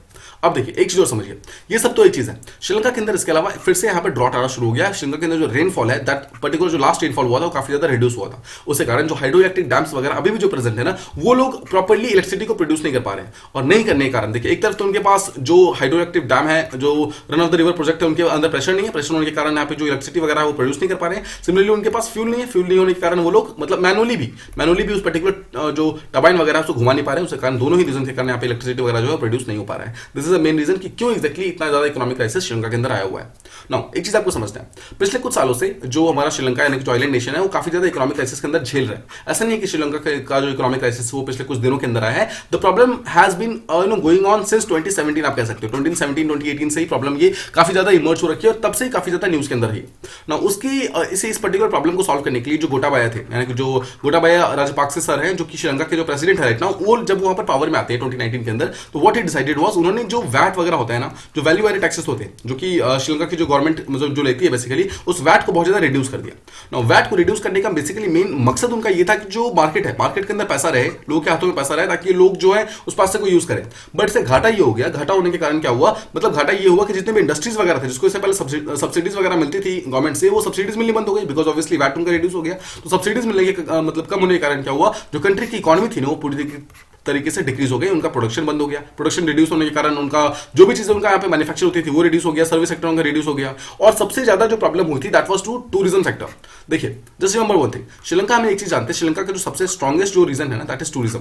अब देखिए एक चीज और समझिए, ये सब तो एक चीज है श्रीलंका के अंदर। इसके अलावा फिर से यहाँ पे ड्रॉट आना शुरू हो गया। श्रीलंका के अंदर जो रेनफॉल है, दैट पर्टिकुलर जो लास्ट रेनफॉल हुआ था वो काफी ज्यादा रिड्यूस हुआ था। उसके कारण जो हाइड्रो इलेक्ट्रिक डैम्स वगैरह अभी भी जो प्रेजेंट है ना, वो लोग प्रॉपर्ली इलेक्ट्रिसिटी को प्रोड्यूस नहीं कर पा रहे हैं, और नहीं करने के कारण देखिए एक तरफ तो उनके पास जो हाइड्रो इलेक्ट्रिक डैम है, जो run of the river project है, उनके अंदर प्रेशर नहीं है, प्रेशर होने के कारण यहाँ पे जो इलेक्ट्रिसिटी वगैरह है वो प्रोड्यूस नहीं कर पा रहे हैं। सिमिलरली उनके पास फ्यूल नहीं है, फ्यूल नहीं होने के कारण वो लोग मतलब मैनुअली भी उस पर्टिकुलर जो टर्बाइन वगैरह उसको घुमा नहीं पा रहे हैं। उसके कारण दोनों ही रीजन के कारण यहाँ पे इलेक्ट्रिसिटी वगैरह जो है प्रोड्यूस नहीं हो पा रहा है। This is the main reason कि क्यों एक्जैक्टली इतना ज्यादा इकोनॉमिक क्राइसिस श्रीलंका के अंदर आया हुआ है। नाउ एक चीज आपको समझना है, पिछले कुछ सालों से जो हमारा श्रीलंका यानी कि जो आइलैंड नेशन है, वो काफी ज्यादा इकोनॉमिक क्राइसिस के अंदर झेल रहा है। ऐसा नहीं है कि श्रीलंका का जो इकोनॉमिक क्राइसिस वो पिछले कुछ दिनों के अंदर आया है। The problem has been going on since 2017, आप कह सकते हो 2017-2018 से ही प्रॉब्लम ये काफी ज्यादा इमर्ज हो रखी है, और तब से ही काफी ज्यादा न्यूज के अंदर है। नाउ उसकी इस पर्टिकुलर प्रॉब्लम को सॉल्व करने के लिए जो गोटाबाया थे, यानी कि जो गोटाबाया राजपक्षे सर हैं, जो कि श्रीलंका के जो प्रेसिडेंट है राइट नाउ, वो जब वहां पर पावर में आते हैं 2019 के अंदर, तो व्हाट ही डिसाइडेड वाज, उन्होंने जो वैट वगैरह होता है ना, जो वैल्यू एडेड टैक्सेस होते हैं, जो कि श्रीलंका की जो गवर्नमेंट मतलब जो लेती है बेसिकली, उस वैट को बहुत ज्यादा रिड्यूस कर दिया। नाउ वैट को रिड्यूस करने का बेसिकली मेन मकसद उनका ये था कि जो मार्केट है, मार्केट के अंदर पैसा रहे, लोगों के हाथों में पैसा रहे, ताकि लोग जो है उस पैसे को यूज करें। बट इससे घाटा ये हो गया, घाटा होने के कारण क्या हुआ, मतलब घाटा ये हुआ कि जितने भी इंडस्ट्रीज वगैरह थे, जिसको इससे पहले सब्सिडीज वगैरह मिलती थी गवर्नमेंट से, वो सब्सिडीज मिलनी बंद हो गई, बिकॉज ऑब्वियसली वैट उनका रिड्यूस हो गया। तो सब्सिडीज मिलने के मतलब कम होने के कारण क्या हुआ, जो कंट्री की इकोनॉमी थी ना, वो पूरी तरीके से डिक्रीज हो गई, उनका प्रोडक्शन बंद हो गया। प्रोडक्शन रिड्यूस होने के कारण उनका जो भी चीजें उनका यहाँ पे मैन्युफैक्चर होती थी वो रिड्यूस हो गया, सर्विस सेक्टर उनका रिड्यूस हो गया, और सबसे ज्यादा जो प्रॉब्लम हुई थी that was to tourism sector. देखिए just remember one thing, Sri Lanka में एक चीज जानते हैं, श्रीलंका का जो सबसे स्ट्रॉन्गेस्ट जो रीजन है ना, दैट इज टूरिज्म।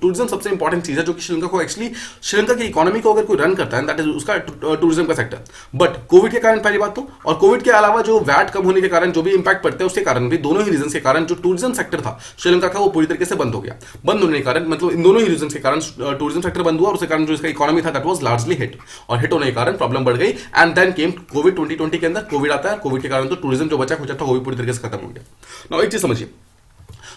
टूरिज्म सबसे इंपॉर्टेंट चीज है, जो कि श्रीलंका को एक्चुअली श्रीलंका की इकोनॉमी को अगर कोई रन करता है, दैट इज उसका टूरिज्म का सेक्टर। बट कोविड के कारण पहली बात तो, और कोविड के अलावा जो वैट कम होने के कारण जो भी इंपैक्ट पड़ते हैं उसके कारण भी, दोनों ही रीजन के कारण जो टूरिज्म सेक्टर था श्रीलंका का, वो पूरी तरीके से बंद हो गया। बंद होने के कारण मतलब इन दोनों ही रीजन के कारण टूरिज्म सेक्टर बंद हुआ, और उसके कारण जो इसका इकोनॉमी था दैट वाज लार्जली हिट, और हिट होने के कारण प्रॉब्लम बढ़ गई। एंड देन केम कोविड 2020 के अंदर, कोविड आता है, कोविड के कारण तो टूरिज्म जो बचा खुचा था वो भी पूरी तरीके से खत्म हो गया। नाउ एक चीज समझिए,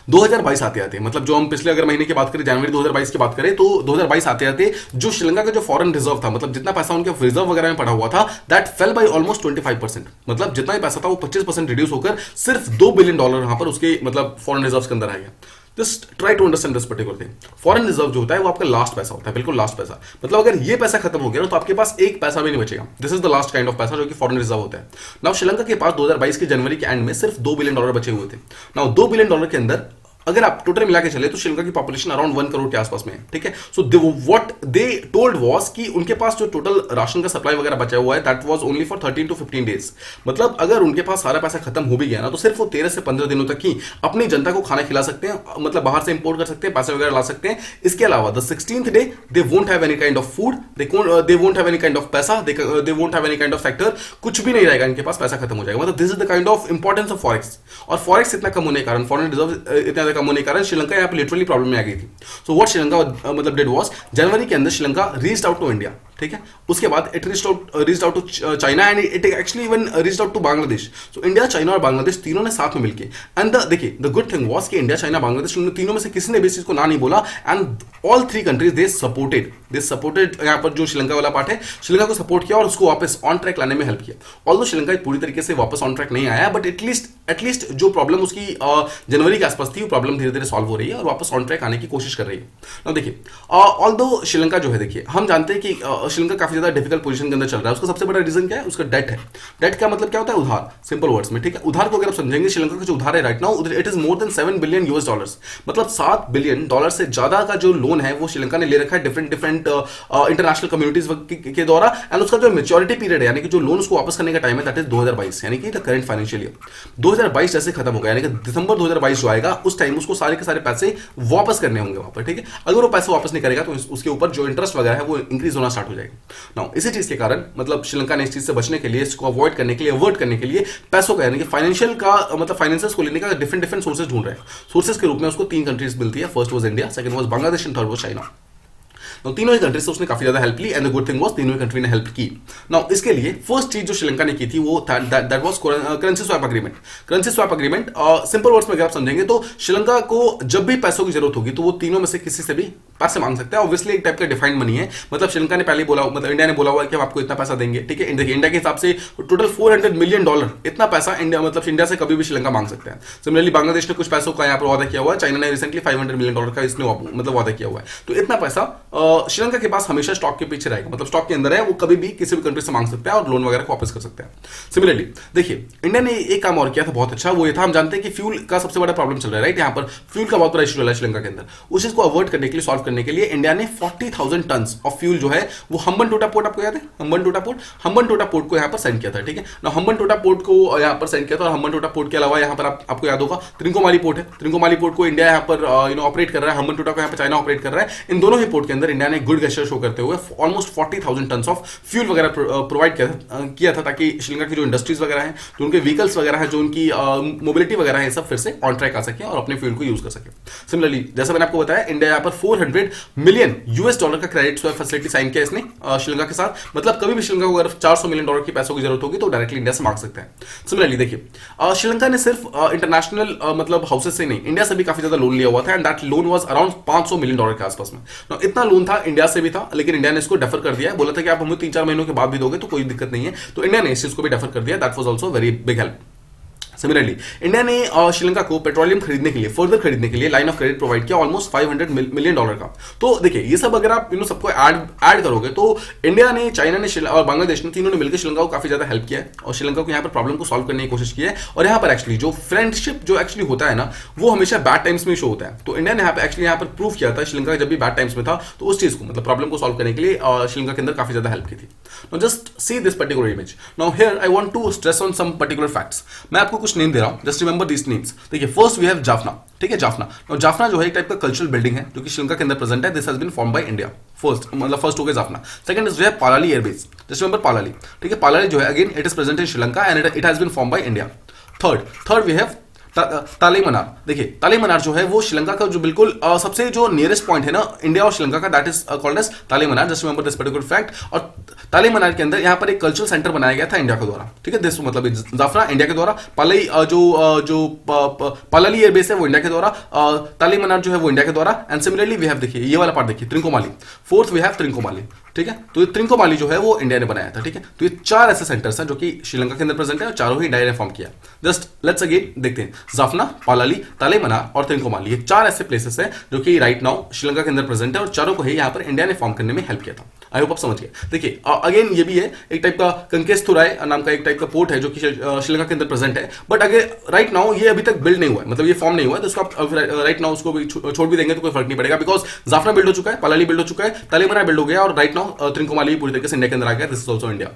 2022 आते आते मतलब जो हम पिछले अगर महीने की बात करें, जनवरी 2022 की बात करें, तो 2022 आते आते जो श्रीलंका का जो फॉरेन रिजर्व था, मतलब जितना पैसा उनके रिजर्व वगैरह में पड़ा हुआ था, दैट फेल बाय ऑलमोस्ट 25%। मतलब जितना भी पैसा था वो 25% रिड्यूस होकर सिर्फ $2 बिलियन यहां पर उसके मतलब फॉरेन रिजर्व के अंदर आ गया। Just try to understand this particular thing. Foreign reserve जो होता है वो आपका लास्ट पैसा होता है, बिल्कुल लास्ट पैसा। मतलब अगर ये पैसा खत्म हो गया ना, तो आपके पास एक पैसा भी नहीं बचेगा। This is the last kind of पैसा जो कि फॉरेन रिजर्व होता है। नाउ श्रीलंका के पास 2022 के जनवरी के एंड में सिर्फ $2 बिलियन बचे हुए थे। नाउ $2 बिलियन के अंदर अगर आप टोटल मिला के चले तो श्रीलंका की पॉपुलेशन अराउंड 1 करोड़ के आसपास में है, ठीक है। So what they told was कि उनके पास जो टोटल राशन का सप्लाई वगैरह बचा हुआ है that was only for 13 to 15 days. मतलब अगर उनके पास सारा पैसा खत्म हो भी गया ना, तो सिर्फ वो 13 से 15 दिनों तक ही अपनी जनता को खाना खिला सकते हैं, मतलब बाहर से इंपोर्ट कर सकते हैं, पैसे वगैरह ला सकते हैं। इसके अलावा the 16th day they won't have any kind of food, they won't have any kind of paisa, they won't have any kind of sector, कुछ भी नहीं रहेगा इनके पास, पैसा खत्म हो जाएगा। मतलब this is the kind of importance of forex. और फॉरेक्स इतना कम होने के कारण, फॉरेन रिजर्व इतना ज्यादा कम होने के कारण श्रीलंका यहाँ पे लिटरली प्रॉब्लम में आ गई थी। सो व्हाट श्रीलंका मतलब डिड वाज, जनवरी के अंदर Sri Lanka reached out to India, ठीक है। उसके बाद it reached out to China and it actually even reached out to Bangladesh. So India, China और बांग्लादेश तीनों ने साथ में मिलके, एंड देखिए द गुड थिंग वाज कि इंडिया, चाइना, बांग्लादेश तीनों में से किसी ने भी इस चीज को ना नहीं बोला, and all three countries they supported यहाँ पर जो श्रीलंका वाला पार्ट है, श्रीलंका को सपोर्ट किया और उसको वापस ऑन ट्रैक लाने में हेल्प किया। ऑल्दो श्रीलंका पूरी तरीके से वापस ऑन ट्रैक नहीं आया, बट एटलीस्ट जो प्रॉब्लम उसकी जनवरी के आसपास थी वो प्रॉब्लम धीरे धीरे सॉल्व हो रही है और वापस ऑन ट्रैक आने की कोशिश कर रही है। now देखिए ऑल्दो श्रीलंका जो है, देखिए हम जानते हैं कि श्रीलंका काफी ज्यादा डिफिकल्ट पोजीशन के अंदर चल रहा है। उसका सबसे बड़ा रीजन क्या है, उसका डेट है। डेट का मतलब क्या होता है, उधार, सिंपल वर्ड्स में, ठीक है। उधार को अगर आप समझेंगे, श्रीलंका का जो उधार है right now it is more than $7 billion, मतलब $7 बिलियन से ज्यादा का जो लोन है वो श्रीलंका ने ले रखा है डिफरेंट इंटरनेशनल कम्युनिटीज के द्वारा। एंड उसका जो मैच्योरिटी पीरियड है, यानी कि जो लोन उसको वापस करने का टाइम है, दैट इज 2022, यानी कि द करंट फाइनेंशियल ईयर 2022 जैसे खत्म हो गया, यानी कि दिसंबर 2022 जो आएगा उस टाइम उसको सारे के सारे पैसे वापस करने होंगे वहां पर, ठीक है। अगर वो पैसे वापस नहीं करेगा तो उसके ऊपर जो इंटरेस्ट वगैरह है वो इंक्रीज होना स्टार्ट हो जाएगी। नाउ इसी चीज के कारण मतलब श्रीलंका ने इस चीज से बचने के लिए, इसको अवॉइड करने के लिए, अवॉइड करने के लिए पैसों का यानी कि फाइनेंशियल का मतलब फाइनेंसियर्स को लेने का डिफरेंट डिफरेंट सोर्सेज ढूंढ रहे हैं। सोर्सेज के रूप में उसको 3 कंट्रीज मिलती है। First was India, second was Bangladesh and third was China. तो तीनों ही कंट्री से उसने काफी ज्यादा हेल्प ली and the good thing was तीनों ही कंट्री ने हेल्प की। नाउ इसके लिए फर्स्ट चीज जो श्रीलंका ने की थी वो that was currency swap agreement. Currency swap agreement simple words में अगर आप समझेंगे तो श्रीलंका को जब भी पैसों की जरूरत होगी तो वो तीनों में से किसी से भी पैसे मांग सकते हैं। ऑब्वियसली एक टाइप का डिफाइंड मनी है, मतलब श्रीलंका ने पहले बोला, मतलब इंडिया ने बोला हुआ है कि हम आपको इतना पैसा देंगे, ठीक है। देखिए इंडिया के हिसाब से टोटल $400 मिलियन इतना पैसा इंडिया मतलब इंडिया से कभी भी श्रीलंका मांग सकता है। सिमिलरली बांग्लादेश ने कुछ पैसों का यहाँ पर वादा किया हुआ है, चाइना ने रिसेंटली $500 मिलियन का इसने मतलब वादा किया हुआ है। तो इतना पैसा श्रीलंका के पास हमेशा स्टॉक के पीछे रहेगा, मतलब स्टॉक के अंदर है, वो कभी भी किसी भी कंट्री से मांग सकते हैं और लोन वगैरह को वापस कर सकते हैं। सिमिलरली देखिए इंडिया ने एक काम और किया था बहुत अच्छा, वो ये था, हम जानते हैं कि फ्यूल का सबसे बड़ा प्रॉब्लम चल रहा है, राइट। यहाँ पर फ्यूल का बहुत बड़ा इशू है श्रीलंका के अंदर। उस चीज को अवॉइड करने के लिए, सॉल्व करने के लिए इंडिया ने 40,000 टन ऑफ फ्यूल जो है वो हम्बनटोटा पोर्ट, आपको याद है हम्बनटोटा पोर्ट को यहाँ पर सेंड किया था, ठीक है ना। हम्बनटोटा पोर्ट को यहाँ पर सेंड किया था और हम्बनटोटा पोर्ट के अलावा यहाँ पर आपको याद होगा त्रिंकोमाली पोर्ट है। त्रिंकोमाली पोर्ट को इंडिया यहाँ पर ऑपरेट कर रहा है, हम्बनटोटा को यहाँ पर चाइना ऑपरेट कर रहा है। इन दोनों ही पोर्ट के अंदर इंडिया ने गुड गेस्चर शो करते हुए ऑलमोस्ट 40,000 टन ऑफ फ्यूल वगैरह प्रोवाइड किया था ताकि श्रीलंका की जो इंडस्ट्रीज वगैरह हैं, जो उनके व्हीकल्स वगैरह हैं, जो उनकी मोबिलिटी वगैरह है, सब फिर से ऑन ट्रैक आ सके और अपने फ्यूल को यूज कर सके। सिमिलरली जैसा मैंने आपको बताया, इंडिया यहाँ पर $400 मिलियन का क्रेडिट स्वैप फैसिलिटी साइन किया इसने श्रीलंका के साथ। मतलब कभी भी श्रीलंका को अगर $400 मिलियन की पैसों की जरूरत होगी तो डायरेक्टली इंडिया से मांग सकते हैं। सिमिलरली देखिए श्रीलंका ने सिर्फ इंटरनेशनल मतलब हाउसेस से नहीं, इंडिया से भी काफी ज्यादा लोन लिया हुआ था and that loan was around $500 million के आसपास में। इतना लोन था, इंडिया से भी था, लेकिन इंडिया ने इसको डेफर कर दिया, बोला था कि आप हमें 3-4 महीनों के बाद भी दोगे तो कोई दिक्कत नहीं है। तो इंडिया ने इस चीज को भी डेफर कर दिया। That was also very big help. Similarly India ने श्रीलंका को पेट्रोलियम खरीदने के लिए, फर्दर खरीदने के लिए लाइन ऑफ क्रेडिट प्रोवाइड किया ऑलमोस्ट $500 मिलियन का। तो देखिए ये सब अगर आप सबको ऐड करोगे तो इंडिया ने, चाइना ने और बांग्लादेश ने, तीनों ने मिलकर श्रीलंका को काफी ज्यादा हेल्प किया है और श्रीलंका को यहाँ पर प्रॉब्लम को सॉल्व करने की कोशिश की है। और यहाँ पर एक्चुअली जो फ्रेंडशिप जो एक्चुअली होता है ना, वो हमेशा बैड टाइम्स में शो होता है। तो इंडिया ने यहाँ पर प्रूव किया था, श्रीलंका जब भी बैड टाइम्स में था तो उस चीज को मतलब प्रॉब्लम को सॉल्व करने के लिए श्रीलंका के अंदर काफी ज्यादा हेल्प की थी। Now just see this particular image. Now here I want to stress on some particular facts. मैं आपको कुछ नेम दे रहा हूं, जस्ट रिमेंबर दीस नेम्स। देखिए फर्स्ट वी हैव जाफना, ठीक है। जाफना जो है एक टाइप का कल्चरल बिल्डिंग है जो कि श्रीलंका के अंदर प्रेजेंट है। This has been form by India. First हो गया Jaffna. Second is way Palaly airbase, just remember Palaly, ठीक है। पालाली जो है again it is present in Sri Lanka and it has been form by India. Third we have Talaimannar. देखिए तालीमनार जो है वो श्रीलंका का जो बिल्कुल सबसे जो नियरेस्ट पॉइंट है ना इंडिया और श्रीलंका का, that is called as Talaimannar. Just remember this particular fact. और तालीमनार के अंदर यहाँ पर एक कल्चरल सेंटर बनाया गया था इंडिया के द्वारा, ठीक है। दिस मतलब जाफना इंडिया के द्वारा, पालाली एयरबेस है वो इंडिया के द्वारा, तालीमनार जो है वो इंडिया के द्वारा। एंड सिमिलरली वी हैव, देखिए ये वाला पार्ट देखिए Trincomalee. Fourth we have Trincomalee, ठीक है। तो ये त्रिंकोमाली जो है वो इंडिया ने बनाया था, ठीक है। तो ये 4 ऐसे सेंटर्स हैं जो कि श्रीलंका के अंदर प्रेजेंट है और चारों ही इंडिया ने फॉर्म किया। जस्ट लेट्स अगेन देखते हैं, जाफना, पालाली, तालीमनार और त्रिंकोमाली, ये 4 ऐसे प्लेसेस हैं जो कि राइट नाउ श्रीलंका के अंदर प्रेजेंट है और चारों को ही यहाँ पर इंडिया ने फॉर्म करने में हेल्प किया था। आई होप आप समझ गए। देखिए अगेन ये भी है एक टाइप का कंकेस्तुराय नाम का एक टाइप का पोर्ट है जो कि श्रीलंका के अंदर प्रेजेंट है, बट अगर राइट नाउ ये अभी तक बिल्ड नहीं हुआ है, मतलब ये फॉर्म नहीं हुआ है, तो उसको आप राइट नाउ उसको भी छोड़ भी देंगे तो कोई फर्क नहीं पड़ेगा, बिकॉज जाफना बिल्ड हो चुका है, पालाली बिल्ड हो चुका है, तालीमनार बिल्ड हो गया और राइट नाउ त्रिंकोमाली पूरी तरीके से इंडिया के अंदर आ गया। This is also India.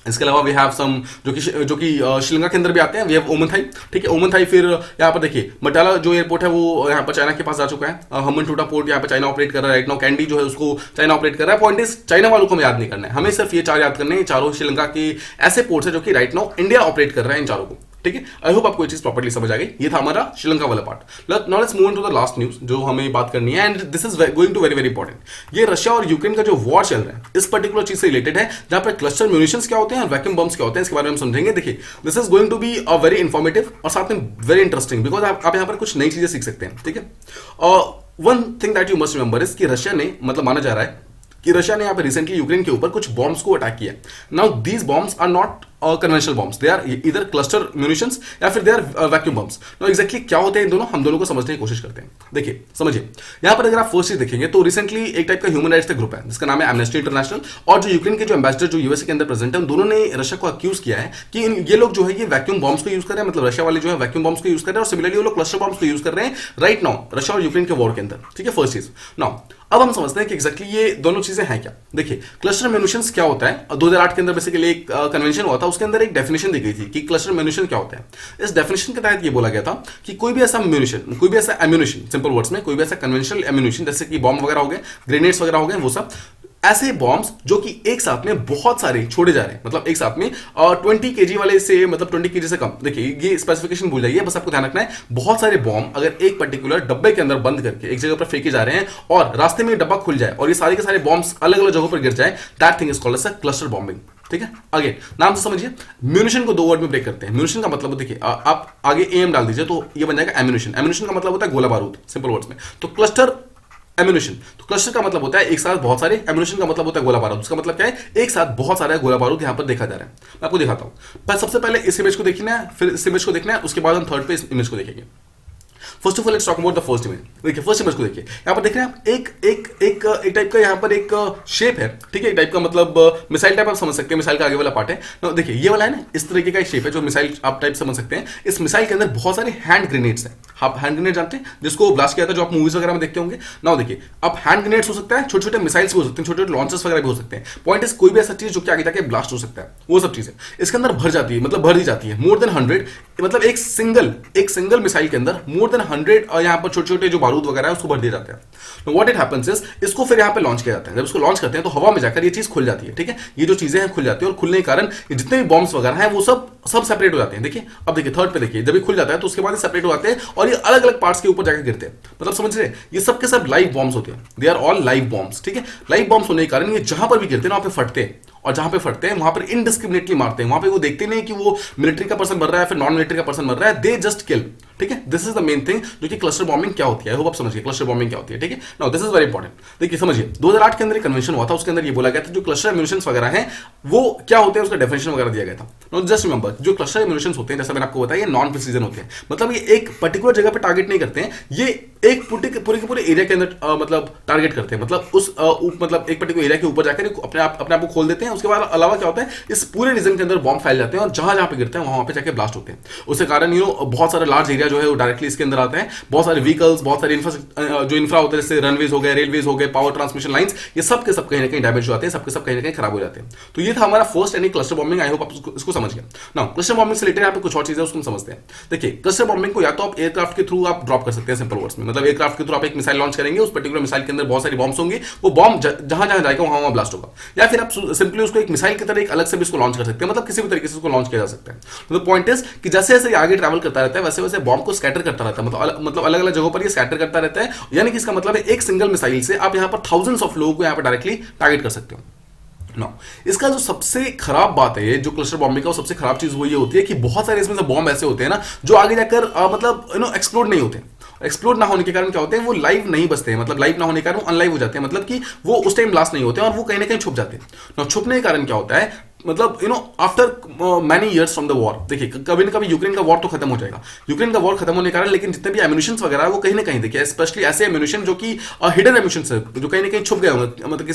इसके अलावा वी हैव सम जो कि श्रीलंका के अंदर भी आते हैं। वी हैव ओमनथाई, ठीक है। ओमनथाई फिर यहाँ पर देखिए मटाला जो एयरपोर्ट है वो यहाँ पर चाइना के पास जा चुका है। हम्बनटोटा पोर्ट यहाँ पर चाइना ऑपरेट कर रहा है राइट नाउ। कैंडी जो है उसको चाइना ऑपरेट कर रहा है। पॉइंट इज चाइना वालों को हमें याद नहीं करना है, हमें सिर्फ ये 4 याद करने हैं। चारों श्रीलंका के ऐसे पोर्ट्स है जो कि राइट नाउ इंडिया ऑपरेट कर रहा है इन चारों को, ठीक है। आई होप आपको ये चीज प्रॉपर्ली समझ आ गई। ये था हमारा श्रीलंका वाला part. Now let's move on to the last news जो हमें बात करनी है and this is going to very very important. ये रशिया और यूक्रेन का जो वॉर चल रहा है इस पर्टिकुलर चीज से रिलेटेड है, जहां पर क्लस्टर म्यूनिशंस क्या होते हैं और वैक्यूम बम्स क्या होते हैं, इसके बारे में हम समझेंगे। देखिए this is going to be a very informative और साथ में वेरी इंटरेस्टिंग, बिकॉज आप यहाँ पर कुछ नई चीजें सीख सकते हैं, ठीक है। One thing that you must remember is कि रशिया ने, मतलब माना जा रहा है कि रशिया ने यहाँ पे रिसेंटली यूक्रेन के ऊपर कुछ बॉम्ब्स को अटैक किया। Now these bombs are not conventional bombs, they are इधर क्लस्टर म्यूनिशंस या फिर they are vacuum bombs. Now exactly क्या होते हैं इन दोनों, हम दोनों को समझने की कोशिश करते हैं। देखिए समझिए, यहाँ पर अगर आप फर्स्ट चीज देखेंगे तो रिसेंटली एक टाइप का ह्यूमन राइट्स का ग्रुप है जिसका नाम है एमनेस्टी इंटरनेशनल, और जो यूक्रेन के जो एम्बेसडर जो यूएसए के अंदर प्रेजेंट है उन दोनों ने रशिया को अक्यूज किया है कि ये लोग जो है ये वैक्यूम बॉम्ब्स को यूज कर रहे हैं, मतलब रशिया वाले जो है वैक्यूम बॉम्ब्स को यूज कर रहे हैं और सिमिलरली वो लोग क्लस्टर बॉम्ब्स को यूज कर रहे हैं राइट नाउ रशिया और यूक्रेन के वॉर के अंदर, ठीक है। फर्स्ट चीज। नाउ अब हम समझते हैं कि एग्जैक्टली ये दोनों चीजें हैं क्या। देखिए क्लस्टर म्यूनिशंस क्या होता है, 2008 के अंदर बेसिकली एक कन्वेंशन हुआ था, उसके अंदर एक डेफिनेशन दी गई थी कि क्लस्टर म्यूनिशन क्या होता है। इस डेफिनेशन के तहत ये बोला गया था कि कोई भी ऐसा म्यूनिशन, कोई भी ऐसा एम्यूनिशन, सिंपल वर्ड्स में कोई भी ऐसा कन्वेंशनल एम्यूनिशन जैसे कि बॉम्ब वगैरह हो गए, ग्रेनेड्स वगैरह हो गए, वो सब ऐसे बॉम्ब्स जो कि एक साथ में बहुत सारे छोड़े जा रहे हैं, मतलब एक साथ में 20 kg वाले से, मतलब 20 kg से कम। देखिए ये स्पेसिफिकेशन भूल जाइए, बस आपको ध्यान रखना है बहुत सारे बॉम्ब अगर एक पर्टिकुलर डब्बे के अंदर बंद करके एक जगह पर फेंके जा रहे हैं और रास्ते में डब्बा खुल जाए और ये सारे के सारे बॉम्ब्स अलग अलग जगहों पर गिर जाए, that thing is called as a cluster bombing. ठीक है, आगे नाम से समझिए। म्यूनिशन को 2 वर्ड में ब्रेक करते हैं। म्यूनिशन का मतलब देखिए, आप आगे एम डाल दीजिए तो ये बन जाएगा एम्यूनिशन। एम्यूनिशन का मतलब होता है गोला बारूद, सिंपल वर्ड्स में। तो क्लस्टर एम्यूनिशन, तो क्लस्टर का मतलब होता है एक साथ बहुत सारे, एम्यूनिशन का मतलब होता है गोला बारूद। उसका मतलब क्या है, एक साथ बहुत सारा गोला बारूद यहां पर देखा जा रहा है। मैं आपको दिखाता हूं, पर सबसे पहले इस इमेज को देखना है, फिर इस इमेज को देखना है, उसके बाद हम थर्ड पे इस इमेज को देखेंगे। First of all let's talk about the first image. देखिए फर्स्ट इमेज को देखिए, यहाँ पर देख रहे हैं आप एक टाइप का यहाँ पर एक शेप है। ठीक है, एक टाइप का मतलब मिसाइल टाइप आप समझ सकते हैं, मिसाइल का आगे वाला पार्ट है ना। देखिए ये वाला है ना, इस तरीके का शेप है जो मिसाइल आप टाइप समझ सकते हैं। इस मिसाइल के अंदर बहुत सारे हैंड ग्रेनेड्स हैं। आप हैंड ग्रेनेड जानते हैं, जिसको ब्लास्ट किया था, जो आप मूवीज वगैरह में देखते होंगे ना। देखिए अब हैंड ग्रेनेड्स हो सकता है, छोटे छोटे मिसाइल्स भी हो सकते हैं, छोटे छोटे लॉन्चर्स वगैरह भी हो सकते हैं। पॉइंट इज कोई भी ऐसा चीज जो कि आगे जाके ब्लास्ट हो सकता है, वो सब चीजें इसके अंदर भर जाती है, मतलब भर दी जाती है। मोर देन 100, मतलब एक सिंगल मिसाइल के अंदर मोर देन 100 यहाँ पर छोटे छोटे जो बारूद वगैरह है उसको भर दिया जाता है। व्हाट इट हैपेंस इज, इसको फिर यहाँ पे लॉन्च किया जाता है। जब इसको लॉन्च करते हैं तो हवा में जाकर ये चीज खुल जाती है। ठीक है, ये जो चीजें हैं खुल जाती है और खुलने के कारण ये जितने भी बॉम्ब्स वगैरह हैं वो सब सेपरेट हो जाते हैं। देखिए अब देखिए थर्ड पे देखिए, जब ये खुल जाता है तो उसके बाद ये सेपरेट हो जाते हैं और ये अलग अलग पार्ट्स के ऊपर जाकर गिरते हैं। मतलब समझ रहे हैं, ये सब के सब लाइव बॉम्ब्स होते हैं। They are all live bombs. ठीक है, लाइव बॉम्ब्स होने के कारण ये जहां पर भी गिरते हैं वहां पे फटते हैं, और जहां पे फटते हैं वहां पर इनडिस्क्रिमिनेटली मारते हैं। वहां पे वो देखते नहीं कि वो मिलिट्री का पर्सन मर रहा है फिर नॉन मिलिट्री का पर्सन मर रहा है, दे जस्ट किल। ठीक है, this is the main thing जो कि क्लस्टर बॉम्बिंग क्या होती है। आई होप आप समझिए क्लस्टर बॉम्बिंग क्या होती है। ठीक है, now this is very important. देखिए समझिए, 2008 के अंदर एक कन्वेंशन हुआ था, उसके अंदर ये बोला गया था जो क्लस्टर एम्यूनिशंस वगैरह हैं वो क्या होते हैं, उसका डेफिनेशन वगैरह दिया गया था। नाउ जस्ट रिमेंबर, जो क्लस्टर एम्यूनिशंस होते हैं, जैसा मैंने आपको बताया, ये नॉन प्रिसीजन होते हैं। मतलब ये एक पर्टिकुलर जगह पे टारगेट नहीं करते हैं, ये एक पूरे के पूरे एरिया के अंदर मतलब टारगेट करते हैं। मतलब उस मतलब एक पर्टिकुलर एरिया के ऊपर जाकर अपने आप को खोल देते हैं। उसके बाद अलावा क्या होता है, इस पूरे रीजन के अंदर बॉम्ब फैल जाते हैं और जहां जहां पे गिरते हैं वहां पे जाके ब्लास्ट होते हैं। उसके कारण बहुत सारा लार्ज एरिया जो है वो डायरेक्टली इसके अंदर आता है। बहुत सारे व्हीकल्स, बहुत सारे जो इंफ्रा होते हैं, जैसे रनवेज हो गए, रेलवेज हो गए, पावर ट्रांसमिशन लाइंस, ये सब के सब कहीं ना कहीं डैमेज हो जाते हैं, सबके सब कहीं ना कहीं खराब हो जाते हैं। तो ये था हमारा फर्स्ट यानी क्लस्टर बॉम्बिंग। आई होप आप इसको समझ गए। नाउ क्लस्टर बॉम्बिंग से रिलेटेड यहाँ पे कुछ और चीजें उसको समझते हैं। देखिए क्लस्टर बॉम्बिंग को या तो आप एयरक्राफ्ट के थ्रू आप ड्रॉप कर सकते हैं, सिंपल वर्ड्स में। मतलब एयरक्राफ्ट के थ्रू आप एक मिसाइल लॉन्च करेंगे, उस पर्टिकुलर मिसाइल के अंदर बहुत सारी बॉम्ब्स होंगी, वो बॉम्ब जहां जहां जाएगा वहां वहां ब्लास्ट होगा। या फिर आप सिंपली उसको एक मिसाइल की तरह एक अलग से भी इसको लॉन्च कर सकते हैं, मतलब किसी भी तरीके से उसको लॉन्च किया जा सकता है। मतलब पॉइंट इज कि जैसे जैसे आगे ट्रैवल करता रहता है वैसे वैसे बॉम्ब को स्कैटर करता रहता है, मतलब अलग अलग जगहों पर ये स्कैटर करता रहता है। यानी कि इसका मतलब है एक सिंगल मिसाइल से आप यहां पर थाउजेंड्स ऑफ लोगों को यहां पर डायरेक्टली टारगेट कर सकते हो। नो, इसका जो सबसे खराब बात है जो क्लस्टर बॉम्बिंग का, सबसे खराब चीज वो ये होती है कि बहुत सारे इसमें से बॉम्ब ऐसे होते हैं ना जो आगे जाकर मतलब एक्सप्लोड नहीं होते। एक्सप्लोड ना होने के कारण क्या होते हैं, वो लाइव नहीं बचते हैं। मतलब लाइव ना होने के कारण वो अनलाइव हो जाते हैं, मतलब कि वो उस टाइम ब्लास्ट नहीं होते हैं और वो कहीं ना कहीं छुप जाते हैं। ना छुपने के कारण क्या होता है, मतलब after many years from the war, देखिए कभी ना कभी यूक्रेन का वॉर तो खत्म हो जाएगा। यूक्रेन का वॉर खत्म होने के कारण लेकिन जितने भी एम्यूनिशन वगैरह है वो कहीं ना कहीं, देखिए स्पेशली ऐसे एम्यूनिशन जो कि हिडन एम्यूनिशन है, जो कहीं ना कहीं छुप गए होंगे, मतलब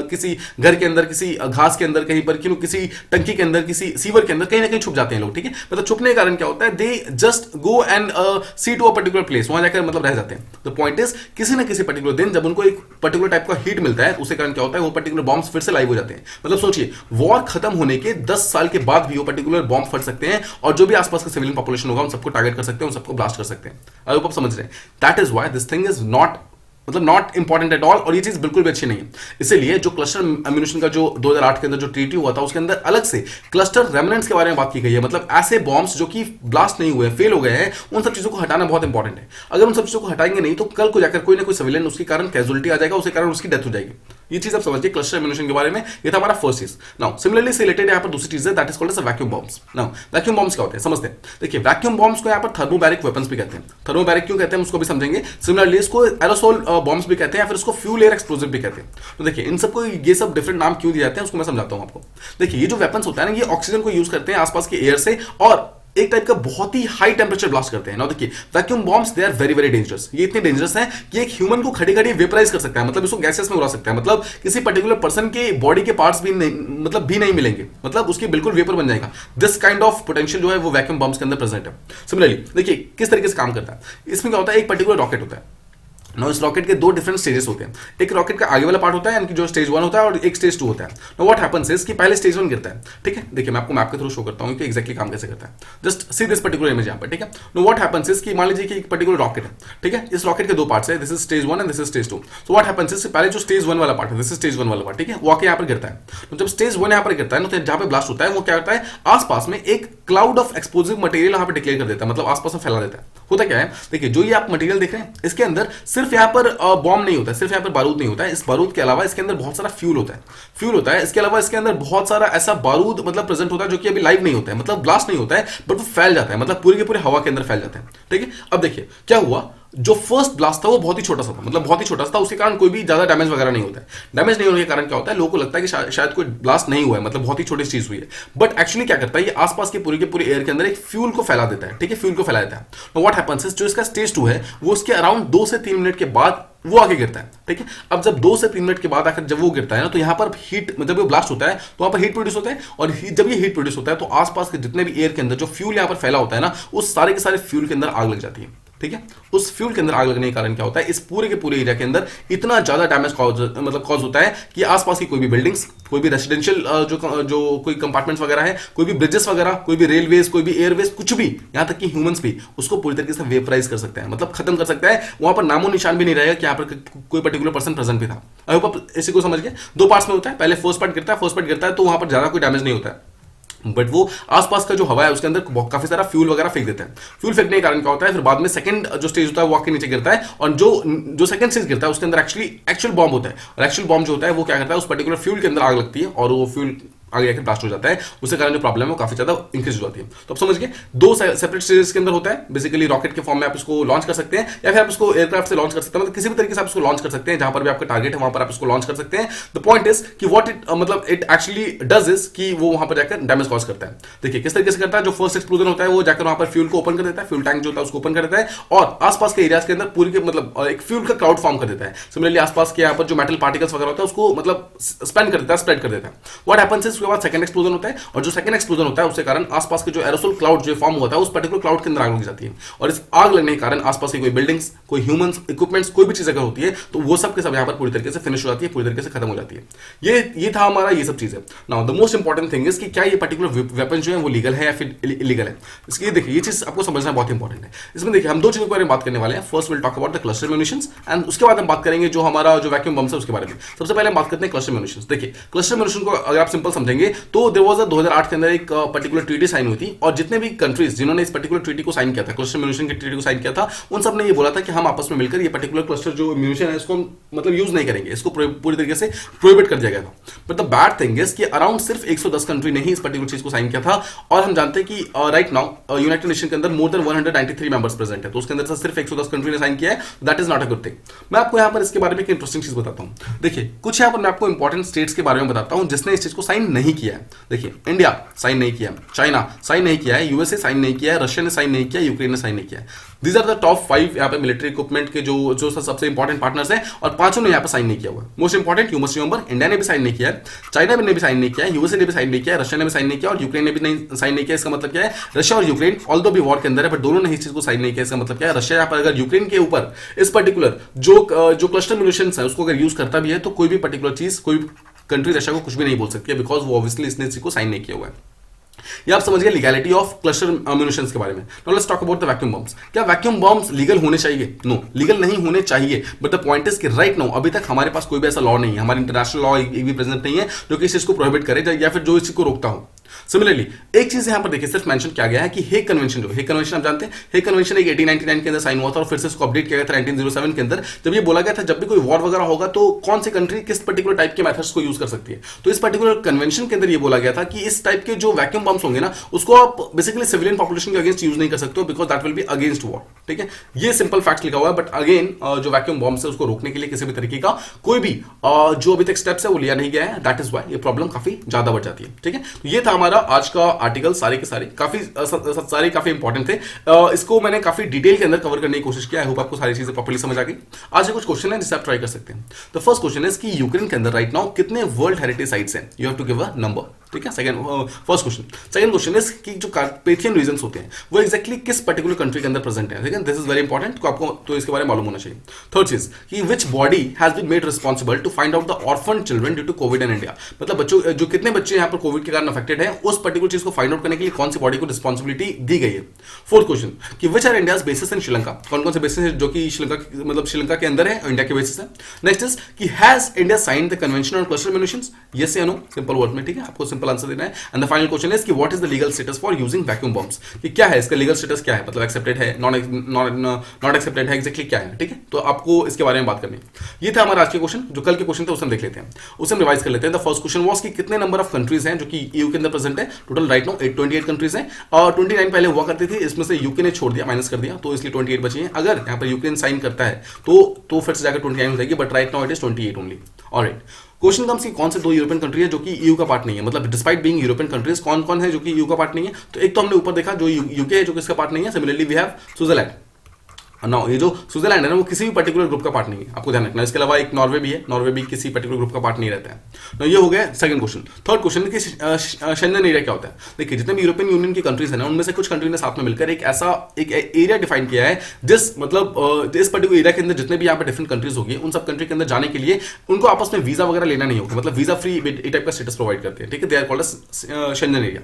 किसी घर के अंदर, किसी घास के अंदर, कहीं पर किसी टंकी के अंदर, किसी सीवर के अंदर कहीं ना कहीं छुप जाते हैं लोग। ठीक है, मतलब छुपने के कारण क्या होता है, they just go and see to a particular place, वहां जाकर मतलब रह जाते हैं। द पॉइंट इज किसी ना किसी पर्टिकुलर दिन जब उनको एक पर्टिकुलर टाइप का हीट मिलता है, उसके कारण क्या होता है, वो पर्टिकुलर बॉम्ब्स फिर से लाइव हो जाते हैं। मतलब सोचिए, वॉर खत्म होने के 10 साल के बाद भी वो पर्टिकुलर बॉम्ब फट सकते हैं और जो भी आसपास का सिविलियन पॉपुलेशन होगा उन सबको टारगेट कर सकते हैं, उन सबको ब्लास्ट कर सकते हैं। आई होप आप समझ रहे हैं। That is why this thing is not important at all, और ये चीज बिल्कुल भी अच्छी नहीं है। इसीलिए जो क्लस्टर एम्यूनिशन का जो 2008 के अंदर जो ट्रीटी हुआ था उसके अंदर अलग से क्लस्टर रेमिनेंट्स के बारे में बात की गई है। मतलब ऐसे बॉम्ब्स जो कि ब्लास्ट नहीं हुए, फेल हो गए हैं, उन सब चीजों को हटाना बहुत इंपॉर्टेंट है। अगर उन सब चीजों को हटाएंगे नहीं तो कल को जाकर कोई ना कोई सिविलियन उसके कारण कैजुअलिटी आ जाएगा, उसके कारण उसकी डेथ हो जाएगी। ये चीज आप समझिए क्लस्टर एम्यूनिशन के बारे में। ये था हमारा फर्स्ट चीज। नाउ सिमिलरली से रिलेटेड यहाँ पर दूसरी चीज है, that is called as vacuum bombs. Now vacuum bombs क्या होते हैं समझते हैं। देखिए वैक्यूम बॉम्ब्स को यहाँ पर थर्मोबैरिक वेपन्स भी कहते हैं। थर्मोबैरिक क्यों कहते हैं उसको भी समझेंगे। सिमिलरली इसको एरोसोल बॉम्ब्स भी कहते हैं, फिर इसको फ्यूल एयर एक्सप्लोजिव भी कहते हैं। तो देखिए इन सबको ये सब डिफरेंट नाम क्यों दिए जाते हैं उसको मैं समझाता हूं आपको। देखिए ये जो वेपन्स होता है ना, ये ऑक्सीजन को यूज करते हैं आसपास के एयर से और एक टाइप का बहुत ही हाई टेंपरेचर ब्लास्ट करते हैं ना। देखिए vacuum bombs they are very very dangerous. ये इतने डेंजरस हैं कि एक ह्यूमन को खड़ी खड़ी वेपराइज कर सकता है, मतलब इसको गैसेस में उड़ा सकता है। मतलब किसी पर्टिकुलर पर्सन के बॉडी के पार्ट्स भी नहीं मिलेंगे, मतलब उसकी बिल्कुल वेपर बन जाएगा। दिस काइंड ऑफ पोटेंशियल जो है वो वैक्यूम बॉम्ब्स के अंदर प्रेजेंट है। सिमिलरली देखिए किस तरीके से काम करता है। इसमें क्या होता है, एक पर्टिकुलर रॉकेट होता है। ना इस रॉकेट के दो डिफरेंट स्टेजेस होते हैं। एक रॉकेट का आगे वाला पार्ट होता है यानी कि जो स्टेज 1 होता है और एक स्टेज 2 होता है। ना व्हाट हैपेंस इज कि पहले स्टेज 1 गिरता है, ठीक है। देखिए मैं आपको मैप के थ्रू शो करता हूं कि एग्जैक्टली काम कैसे करता है। Just see this particular image यहां पर, ठीक है। नो व्हाट हैपेंस इज कि मान लीजिए कि एक पर्टिकुलर रॉकेट है, ठीक है। इस रॉकेट के दो पार्ट्स है, this is stage 1 and this is stage 2। So what happens is पहले जो स्टेज 1 वाला पार्ट है, दिस इज स्टेज 1 वाला पार्ट, ठीक है, वो आके यहां पर गिरता है। तो जब स्टेज 1 यहां पर गिरता है ना, तो जहां पे ब्लास्ट होता है वो क्या करता है, आसपास में एक क्लाउड ऑफ एक्सप्लोजिव मटेरियल यहां पर डिक्लेयर कर देता है, मतलब आसपास में फैला देता है। होता क्या है, देखिए जो ये आप मटेरियल देख रहे हैं इसके अंदर सिर्फ यहाँ पर बॉम्ब नहीं होता है, सिर्फ यहाँ पर बारूद नहीं होता है। इस बारूद के अलावा इसके अंदर बहुत सारा फ्यूल होता है, फ्यूल होता है। इसके अलावा इसके अंदर बहुत सारा ऐसा बारूद मतलब प्रेजेंट होता है जो कि अभी लाइव नहीं होता है, मतलब ब्लास्ट नहीं होता है, बट वो फैल जाता है, मतलब पूरी के पूरे हवा के अंदर फैल जाता है, ठीक है। अब देखिए क्या हुआ, जो फर्स्ट ब्लास्ट था वो बहुत ही छोटा सा था, मतलब बहुत ही छोटा सा था, उसके कारण कोई भी ज्यादा डैमेज वगैरह नहीं होता है। डैमेज नहीं होने के कारण क्या होता है, लोगों को लगता है कि शायद कोई ब्लास्ट नहीं हुआ है, मतलब बहुत ही छोटी चीज हुई है, बट एक्चुअली क्या करता है, ये आसपास के पूरे एयर के अंदर एक फ्यूल को फैला देता है, ठीक है, फ्यूल को फैला देता है। व्हाट हैपेंस इज जो इसका स्टेज 2 है वो उसके अराउंड 2 से 3 मिनट के बाद वो आगे गिरता है, ठीक है। अब जब 2 से 3 मिनट के बाद आकर जब वो गिरता है ना, तो यहां पर हीट, जब वो ब्लास्ट होता है तो वहां पर हीट प्रोड्यूस होता है, और जब ये हीट प्रोड्यूस होता है तो आसपास के जितने भी एयर के अंदर जो फ्यूल यहां पर फैला होता है ना, उस सारे के सारे फ्यूल के अंदर आग लग जाती है, ठीक है। उस फ्यूल के अंदर आग लगने के कारण क्या होता है, इस पूरे के पूरे एरिया के अंदर इतना ज्यादा डैमेज कॉज होता है कि आसपास की कोई भी बिल्डिंग्स, कोई भी रेसिडेंशियल जो कोई कंपार्टमेंट्स वगैरह है, कोई भी ब्रिजेस वगैरह, कोई भी रेलवेज, कोई भी एयरवेज, कुछ भी, यहां तक कि ह्यूमंस भी उसको पूरी तरीके से वेपराइज कर सकते हैं, मतलब खत्म कर सकता है। वहां पर नामो निशान भी नहीं रहेगा कि यहां पर कोई पर्टिकुलर पर्सन प्रेजेंट भी था। आई होप आप इसी को समझ गए। दो पार्ट्स में होता है, पहले फर्स्ट पार्ट गिरता है तो वहां पर ज्यादा कोई डैमेज नहीं होता है, बट वो आसपास का जो हवा है उसके अंदर काफी सारा फ्यूल वगैरह फेंक देता है। फ्यूल फेंकने के कारण क्या होता है, फिर बाद में सेकंड जो स्टेज होता है वो आके नीचे गिरता है, और जो सेकंड स्टेज गिरता है उसके अंदर एक्चुअल बॉम्ब होता है, और एक्चुअल बॉम्ब जो होता है वो क्या करता है, उस पर्टिकुलर फ्यूल के अंदर आग लगती है और वो फ्यूल आगे जाकर ब्लास्ट हो जाता है। उसके कारण जो प्रॉब्लम है वो काफी ज्यादा इंक्रीज हो जाती है। तो आप समझ गए, दो सेपरेट स्टेजेस के अंदर होता है। बेसिकली रॉकेट के फॉर्म में आप इसको लॉन्च कर सकते हैं, या फिर आप इसको एयरक्राफ्ट से लॉन्च कर सकते हैं, मतलब किसी भी तरीके से आप इसको लॉन्च कर सकते हैं, जहां पर भी आपका टारगेट है वहां पर आप इसको लॉन्च कर सकते हैं। द पॉइंट इज कि व्हाट इट मतलब इट एक्चुअली डज इज कि वो वहां पर जाकर डैमेज कॉज करता है। देखिए किस तरीके से करता है, जो फर्स्ट एक्सप्लोजन होता है वो जाकर वहां पर फ्यूल को ओपन कर देता है, फ्यूल टैंक जो होता है उसको ओपन कर देता है, और आसपास के एरियाज के अंदर पूरी के मतलब एक फ्यूल का क्लाउड फॉर्म कर देता है। सिमिलरली आसपास के यहाँ पर जो मेटल पार्टिकल्स वगैरह होता है उसको मतलब स्पेंड कर देता है, स्प्रेड कर देता है। व्हाट हैपेंस इज उसके बाद सेकंड एक्सप्लोजन होता है, और जो सेकंड एक्सप्लोजन होता है उसके कारण आसपास के जो एरोसोल क्लाउड जो फॉर्म होता है उस पर्टिकुलर क्लाउड के अंदर आग लग जाती है, और इस आग लगने के कारण आसपास की कोई बिल्डिंग्स, कोई ह्यूमंस, इक्विपमेंट्स, कोई भी चीज अगर होती है तो वो सब के सब यहाँ पर पूरी तरीके से फिनिश हो जाती है, पूरी तरीके से खत्म हो जाती है। ये था हमारा ये सब चीजें। Now the most important thing is कि क्या ये पर्टिकुलर वेपन जो है वो लीगल है या फिर इलीगल है। इसकी देखिए ये चीज आपको समझना बहुत इंपॉर्टेंट है। इसमें देखिए हम दो चीजों के बारे में बात करने वाले हैं। First will talk about the cluster munitions, and उसके बाद हम बात करेंगे जो हमारा जो वैक्यूम बम्स है उसके बारे में। सबसे पहले हम बात करते हैं क्लस्टर म्यूनिशंस। देखिए क्लस्टर म्यूनिशन को अगर आप सिंपल समझेंगे तो देयर वाज अ 2008 के अंदर एक पर्टिकुलर ट्रीटी साइन हुई थी, और जितने भी कंट्रीज जिन्होंने इस पर्टिकुलर ट्रीटी को साइन किया था, क्लस्टर म्यूनिशन की ट्रीटी को साइन किया था, उन सब ने ये बोला था कि हम आपस में मिलकर ये पर्टिकुलर क्लस्टर जो म्यूनिशन है इसको मतलब यूज नहीं करेंगे, इसको पूरी तरीके से प्रोहिबिट कर दिया गया था। But the bad thing is कि अराउंड सिर्फ 110 कंट्री ने ही इस पर्टिकुलर चीज को साइन किया था, और हम जानते हैं कि राइट नाउ यूनाइटेड नेशन के अंदर मोर देन 193 मेंबर्स प्रेजेंट है, तो उसके अंदर से सिर्फ 110 कंट्री ने साइन किया है। That is not a good thing. मैं आपको यहाँ पर इसके बारे में एक इंटरेस्टिंग चीज बताता हूँ। देखिए कुछ यहाँ पर मैं आपको इंपॉर्टेंट स्टेट्स के बारे में बताता हूँ जिसने इस चीज को साइन नहीं किया है। देखिए इंडिया साइन नहीं किया, चाइना साइन नहीं किया है, यूएसए साइन नहीं किया है, रशिया ने साइन नहीं किया, यूक्रेन ने साइन नहीं किया है। दीज आर द टॉप 5 यहाँ पे मिलिट्री इक्विपमेंट के जो सबसे इंपॉर्टेंट पार्टनर्स हैं, और पांचों ने यहाँ पे साइन नहीं किया हुआ। Most important you must remember, India ने भी साइन नहीं किया है, चाइना ने भी साइन नहीं किया है, यूएसए ने भी साइन नहीं किया है, रशिया ने भी साइन नहीं किया, और यूक्रेन ने भी नहीं साइन नहीं किया। इसका मतलब क्या है, रशिया और यूक्रेन ऑल्दो भी वॉर के अंदर है, बट दोनों ने इस चीज को साइन नहीं किया। इसका मतलब क्या है, रशिया यहाँ पर अगर यूक्रेन के ऊपर इस पर्टिकुलर जो क्लस्टर म्यूनिशंस है उसको अगर यूज करता भी है तो कोई भी पर्टिकुलर चीज, कोई कंट्री रशिया को कुछ भी नहीं बोल सकती है, बिकॉज वो ऑब्वियसली इसने इस चीज को साइन नहीं किया हुआ है। ये आप समझ गए लीगैलिटी ऑफ क्लस्टर म्यूनिशंस के बारे में। Now let's talk about the vacuum bombs. क्या वैक्यूम बम्स लीगल होने चाहिए? नो, लीगल नहीं होने चाहिए, बट द पॉइंट इज कि राइट नाउ अभी तक हमारे पास कोई भी ऐसा लॉ नहीं है, हमारे इंटरनेशनल लॉ एक भी प्रेजेंट नहीं है जो कि इस चीज को प्रोहिबिट करे या फिर जो इस चीज को रोकता हो। सिमिलरली एक चीज यहां पर देखिए सिर्फ मेंशन किया गया है कि हेग कन्वेंशन, जो हेग कन्वेंशन आप जानते हैं, हेग कन्वेंशन एक 1899 के अंदर साइन हुआ था, और फिर से इसको अपडेट किया गया था 1907 के अंदर, जब ये बोला गया था जब भी कोई वॉर वगैरह होगा तो कौन सी कंट्री किस पर्टिकुलर टाइप के मेथड्स को यूज कर सकती है। तो इस पर्टिकुलर कन्वेंशन के अंदर ये बोला गया था कि इस टाइप के जो वैक्यूम बम्स होंगे ना उसको आप बेसिकली सिविलियन पॉपुलेशन के अगेंस्ट यूज नहीं कर सकते हो, because that will be against war. ठीक है, ये सिंपल फैक्ट लिखा हुआ है। बट अगेन जो वैक्यूम बम्स है उसको रोकने के लिए किसी भी तरीके का कोई भी जो अभी तक स्टेप्स है वो लिया नहीं गया है। दैट इज वाई ये प्रॉब्लम काफी ज्यादा बढ़ जाती है। ठीक है, तो ये था हमारा आज का आर्टिकल, सारे के सारे काफी इंपॉर्टेंट थे। इसको मैंने काफी डिटेल के अंदर कवर करने की कोशिश किया। आई होप आपको सारी चीजें प्रॉपर्ली समझ आ गई। आज कुछ क्वेश्चन है जिससे आप ट्राई कर सकते हैं। द फर्स्ट क्वेश्चन इज कि यूक्रेन के अंदर राइट नाउ कितने वर्ल्ड हेरिटेज साइट्स हैं? You have to give a number. ठीक है, first question. Second question is कि जो कार्पेथियन रीजन्स होते हैं वो एक्जैक्टली किस पर्टिकुलर कंट्री के अंदर प्रेजेंट है, ठीक है, दिस इज वेरी इंपॉर्टेंट, तो आपको तो इसके बारे में मालूम होना चाहिए। थर्ड चीज कि which body has been made responsible to find out the orphan children due to COVID in India, मतलब बच्चों जो कितने बच्चे यहाँ पर कोविड के कारण अफेक्टेड है, उस पर्टिकुलर चीज को फाइंड आउट करने के लिए कौन सी बॉडी को रिस्पॉन्सिबिलिटी दी गई है। फोर्थ क्वेश्चन कि विच आर इंडियाज बेसिस इन श्रीलंका, कौन कौन से बेसिस है जो कि श्रीलंका मतलब श्रीलंका के अंदर है, इंडिया के बेसिस है। नेक्स्ट इज कि has India signed the convention on cluster munitions, yes या नो, सिंपल वर्ड में, ठीक है, आपको सिंपल आंसर देना है। And the final question is कि what is the legal status for using vacuum bombs, कि क्या है इसका लीगल स्टेटस, क्या है, मतलब एक्सेप्टेड है, नॉट एक्सेप्टेड है, एक्जेक्टली क्या है, ठीक है, तो आपको इसके बारे में बात करनी है। ये था हमारा आज के क्वेश्चन, जो कल के क्वेश्चन थे उसे हम देख लेते हैं, उसे हम रिवाइज कर लेते हैं। द फर्स्ट क्वेश्चन वाज कि कितने नंबर ऑफ कंट्रीज हैं जो कि ईयू के अंदर प्रेजेंट है, टोटल राइट नाउ 28 कंट्रीज हैं, और 29 पहले हुआ करती थी, इसमें से यूके ने छोड़ दिया, माइनस कर दिया, तो इसलिए 28 बची हैं। अगर यहाँ पर यूक्रेन साइन करता है तो फिर से जाकर 29 हो जाएगी, but right now it is 28 only. Alright, question comes कि कौन से दो यूरोपियन कंट्री है जो कि ईयू का पार्ट नहीं है, मतलब डिस्पाइट बीइंग यूरोपियन कंट्रीज कौन कौन है जो कि ईयू का पार्ट नहीं है। तो एक तो हमने ऊपर देखा जो यूके है जो कि इसका पार्ट नहीं है, similarly we have Switzerland. Now ये जो स्विट्जरलैंड है ना वो किसी भी पर्टिकुलर ग्रुप का पार्ट नहीं है, आपको ध्यान रखना। इसके अलावा एक नॉर्वे भी है, नॉर्वे भी किसी पर्टिकुलर ग्रुप का पार्ट नहीं रहता है। तो ये हो गया सेकंड क्वेश्चन। थर्ड क्वेश्चन कि शेंजन एरिया क्या होता है। देखिए जितने भी यूरोपियन यूनियन की कंट्रीज है ना उनमें से कुछ कंट्री ने साथ में मिलकर एक ऐसा एक एरिया डिफाइन किया है जिस मतलब इस पर्टिकुलर एरिया के अंदर जितने भी यहाँ पर डिफरेंट कंट्रीज होगी उन सब कंट्री के अंदर जाने के लिए उनको आपस में वीजा वगैरह लेना नहीं होगा, मतलब वीजा फ्री टाइप का स्टेटस प्रोवाइड करते हैं, ठीक है, they are called as Schengen area.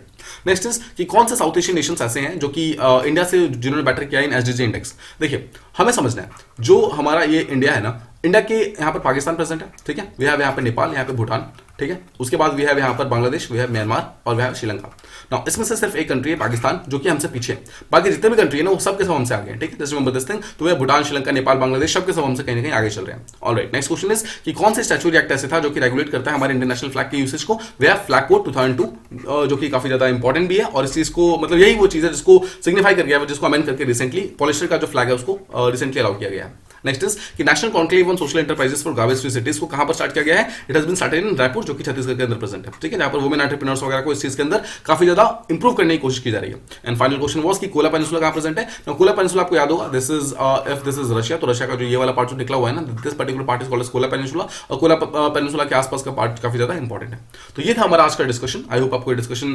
Next is कि कौन से साउथ एशियन नेशंस ऐसे हैं जो कि इंडिया से जिन्होंने बैटर किया इन एसडीजी इंडेक्स। देखिए हमें समझना है जो हमारा ये इंडिया है ना, इंडिया के यहाँ पर पाकिस्तान प्रेजेंट है, ठीक है, वी हैव यहाँ पे नेपाल, यहाँ पे भूटान, ठीक है, उसके बाद वी हैव यहाँ पर बांग्लादेश, वी हैव म्यांमार और वी हैव श्रीलंका। नाउ इसमें से सिर्फ एक कंट्री है पाकिस्तान जो कि हमसे पीछे है, बाकी जितने भी कंट्री है ना वो सब के सब हमसे आगे हैं, ठीक है, जस्ट रिमेंबर दिस थिंग। तो वे भूटान, श्रीलंका, नेपाल, बांग्लादेश सब के सब हमसे कहीं ना कहीं आगे चल रहे हैं। ऑलराइट, नेक्स्ट क्वेश्चन इज कि कौन से स्टैट्यूटरी एक्ट ऐसे था जो कि रेगुलेट करता है हमारे इंटरनेशनल फ्लैग के यूसेज को। वे हैव फ्लैग कोड 2002 जो कि काफी ज्यादा इंपॉर्टेंट भी है, और इस चीज को मतलब यही वो चीज है जिसको सिग्निफाई कर गया है, जिसको अमेंड करके रिसेंटली पॉलिस्टर का जो फ्लैग है उसको रिसेंटली अलाउ किया गया है। नेक्स्ट इज कि National Conclave on Social Enterprises for Garbage Free Cities को कहां पर स्टार्ट किया गया है। It has been started in Raipur जो कि छत्तीसगढ़ के अंदर प्रेजेंट है, ठीक है, जहां पर वुमेन एंटरप्रेन्योर्स वगैरह को इस चीज के अंदर काफी ज्यादा इंप्रूव करने की कोशिश की जा रही है। एंड फाइनल क्वेश्चन वाज कि कोला पेनिनसुला कहां प्रेजेंट है। तो कोला पेनिनसुला आपको याद होगा this is if this is Russia, तो रशिया का जो ये वाला पार्ट जो निकला हुआ है ना, this particular part is called as Kola peninsula, और कोला पेनिनसुला के आसपास का पार्ट काफी ज्यादा इंपॉर्टेंट है। तो ये था हमारा आज का डिस्कशन। आई होप आपको ये डिस्कशन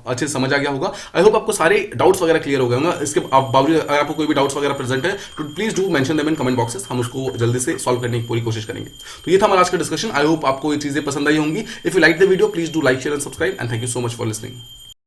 अच्छे से समझ आ गया होगा। आई होप आपको सारे डाउट्स वगैरह क्लियर हो गए होंगे। इसके बावजूद अगर आपको कोई भी डाउट्स वगैरह प्रेजेंट है तो please do mention them in comment boxes, हम उसको जल्दी से सॉल्व करने की पूरी कोशिश करेंगे। तो ये था हमारा आज का डिस्कशन। आई होप आपको ये चीजें पसंद आई होंगी। If you like the video please do like, share and subscribe, and thank you so much for listening.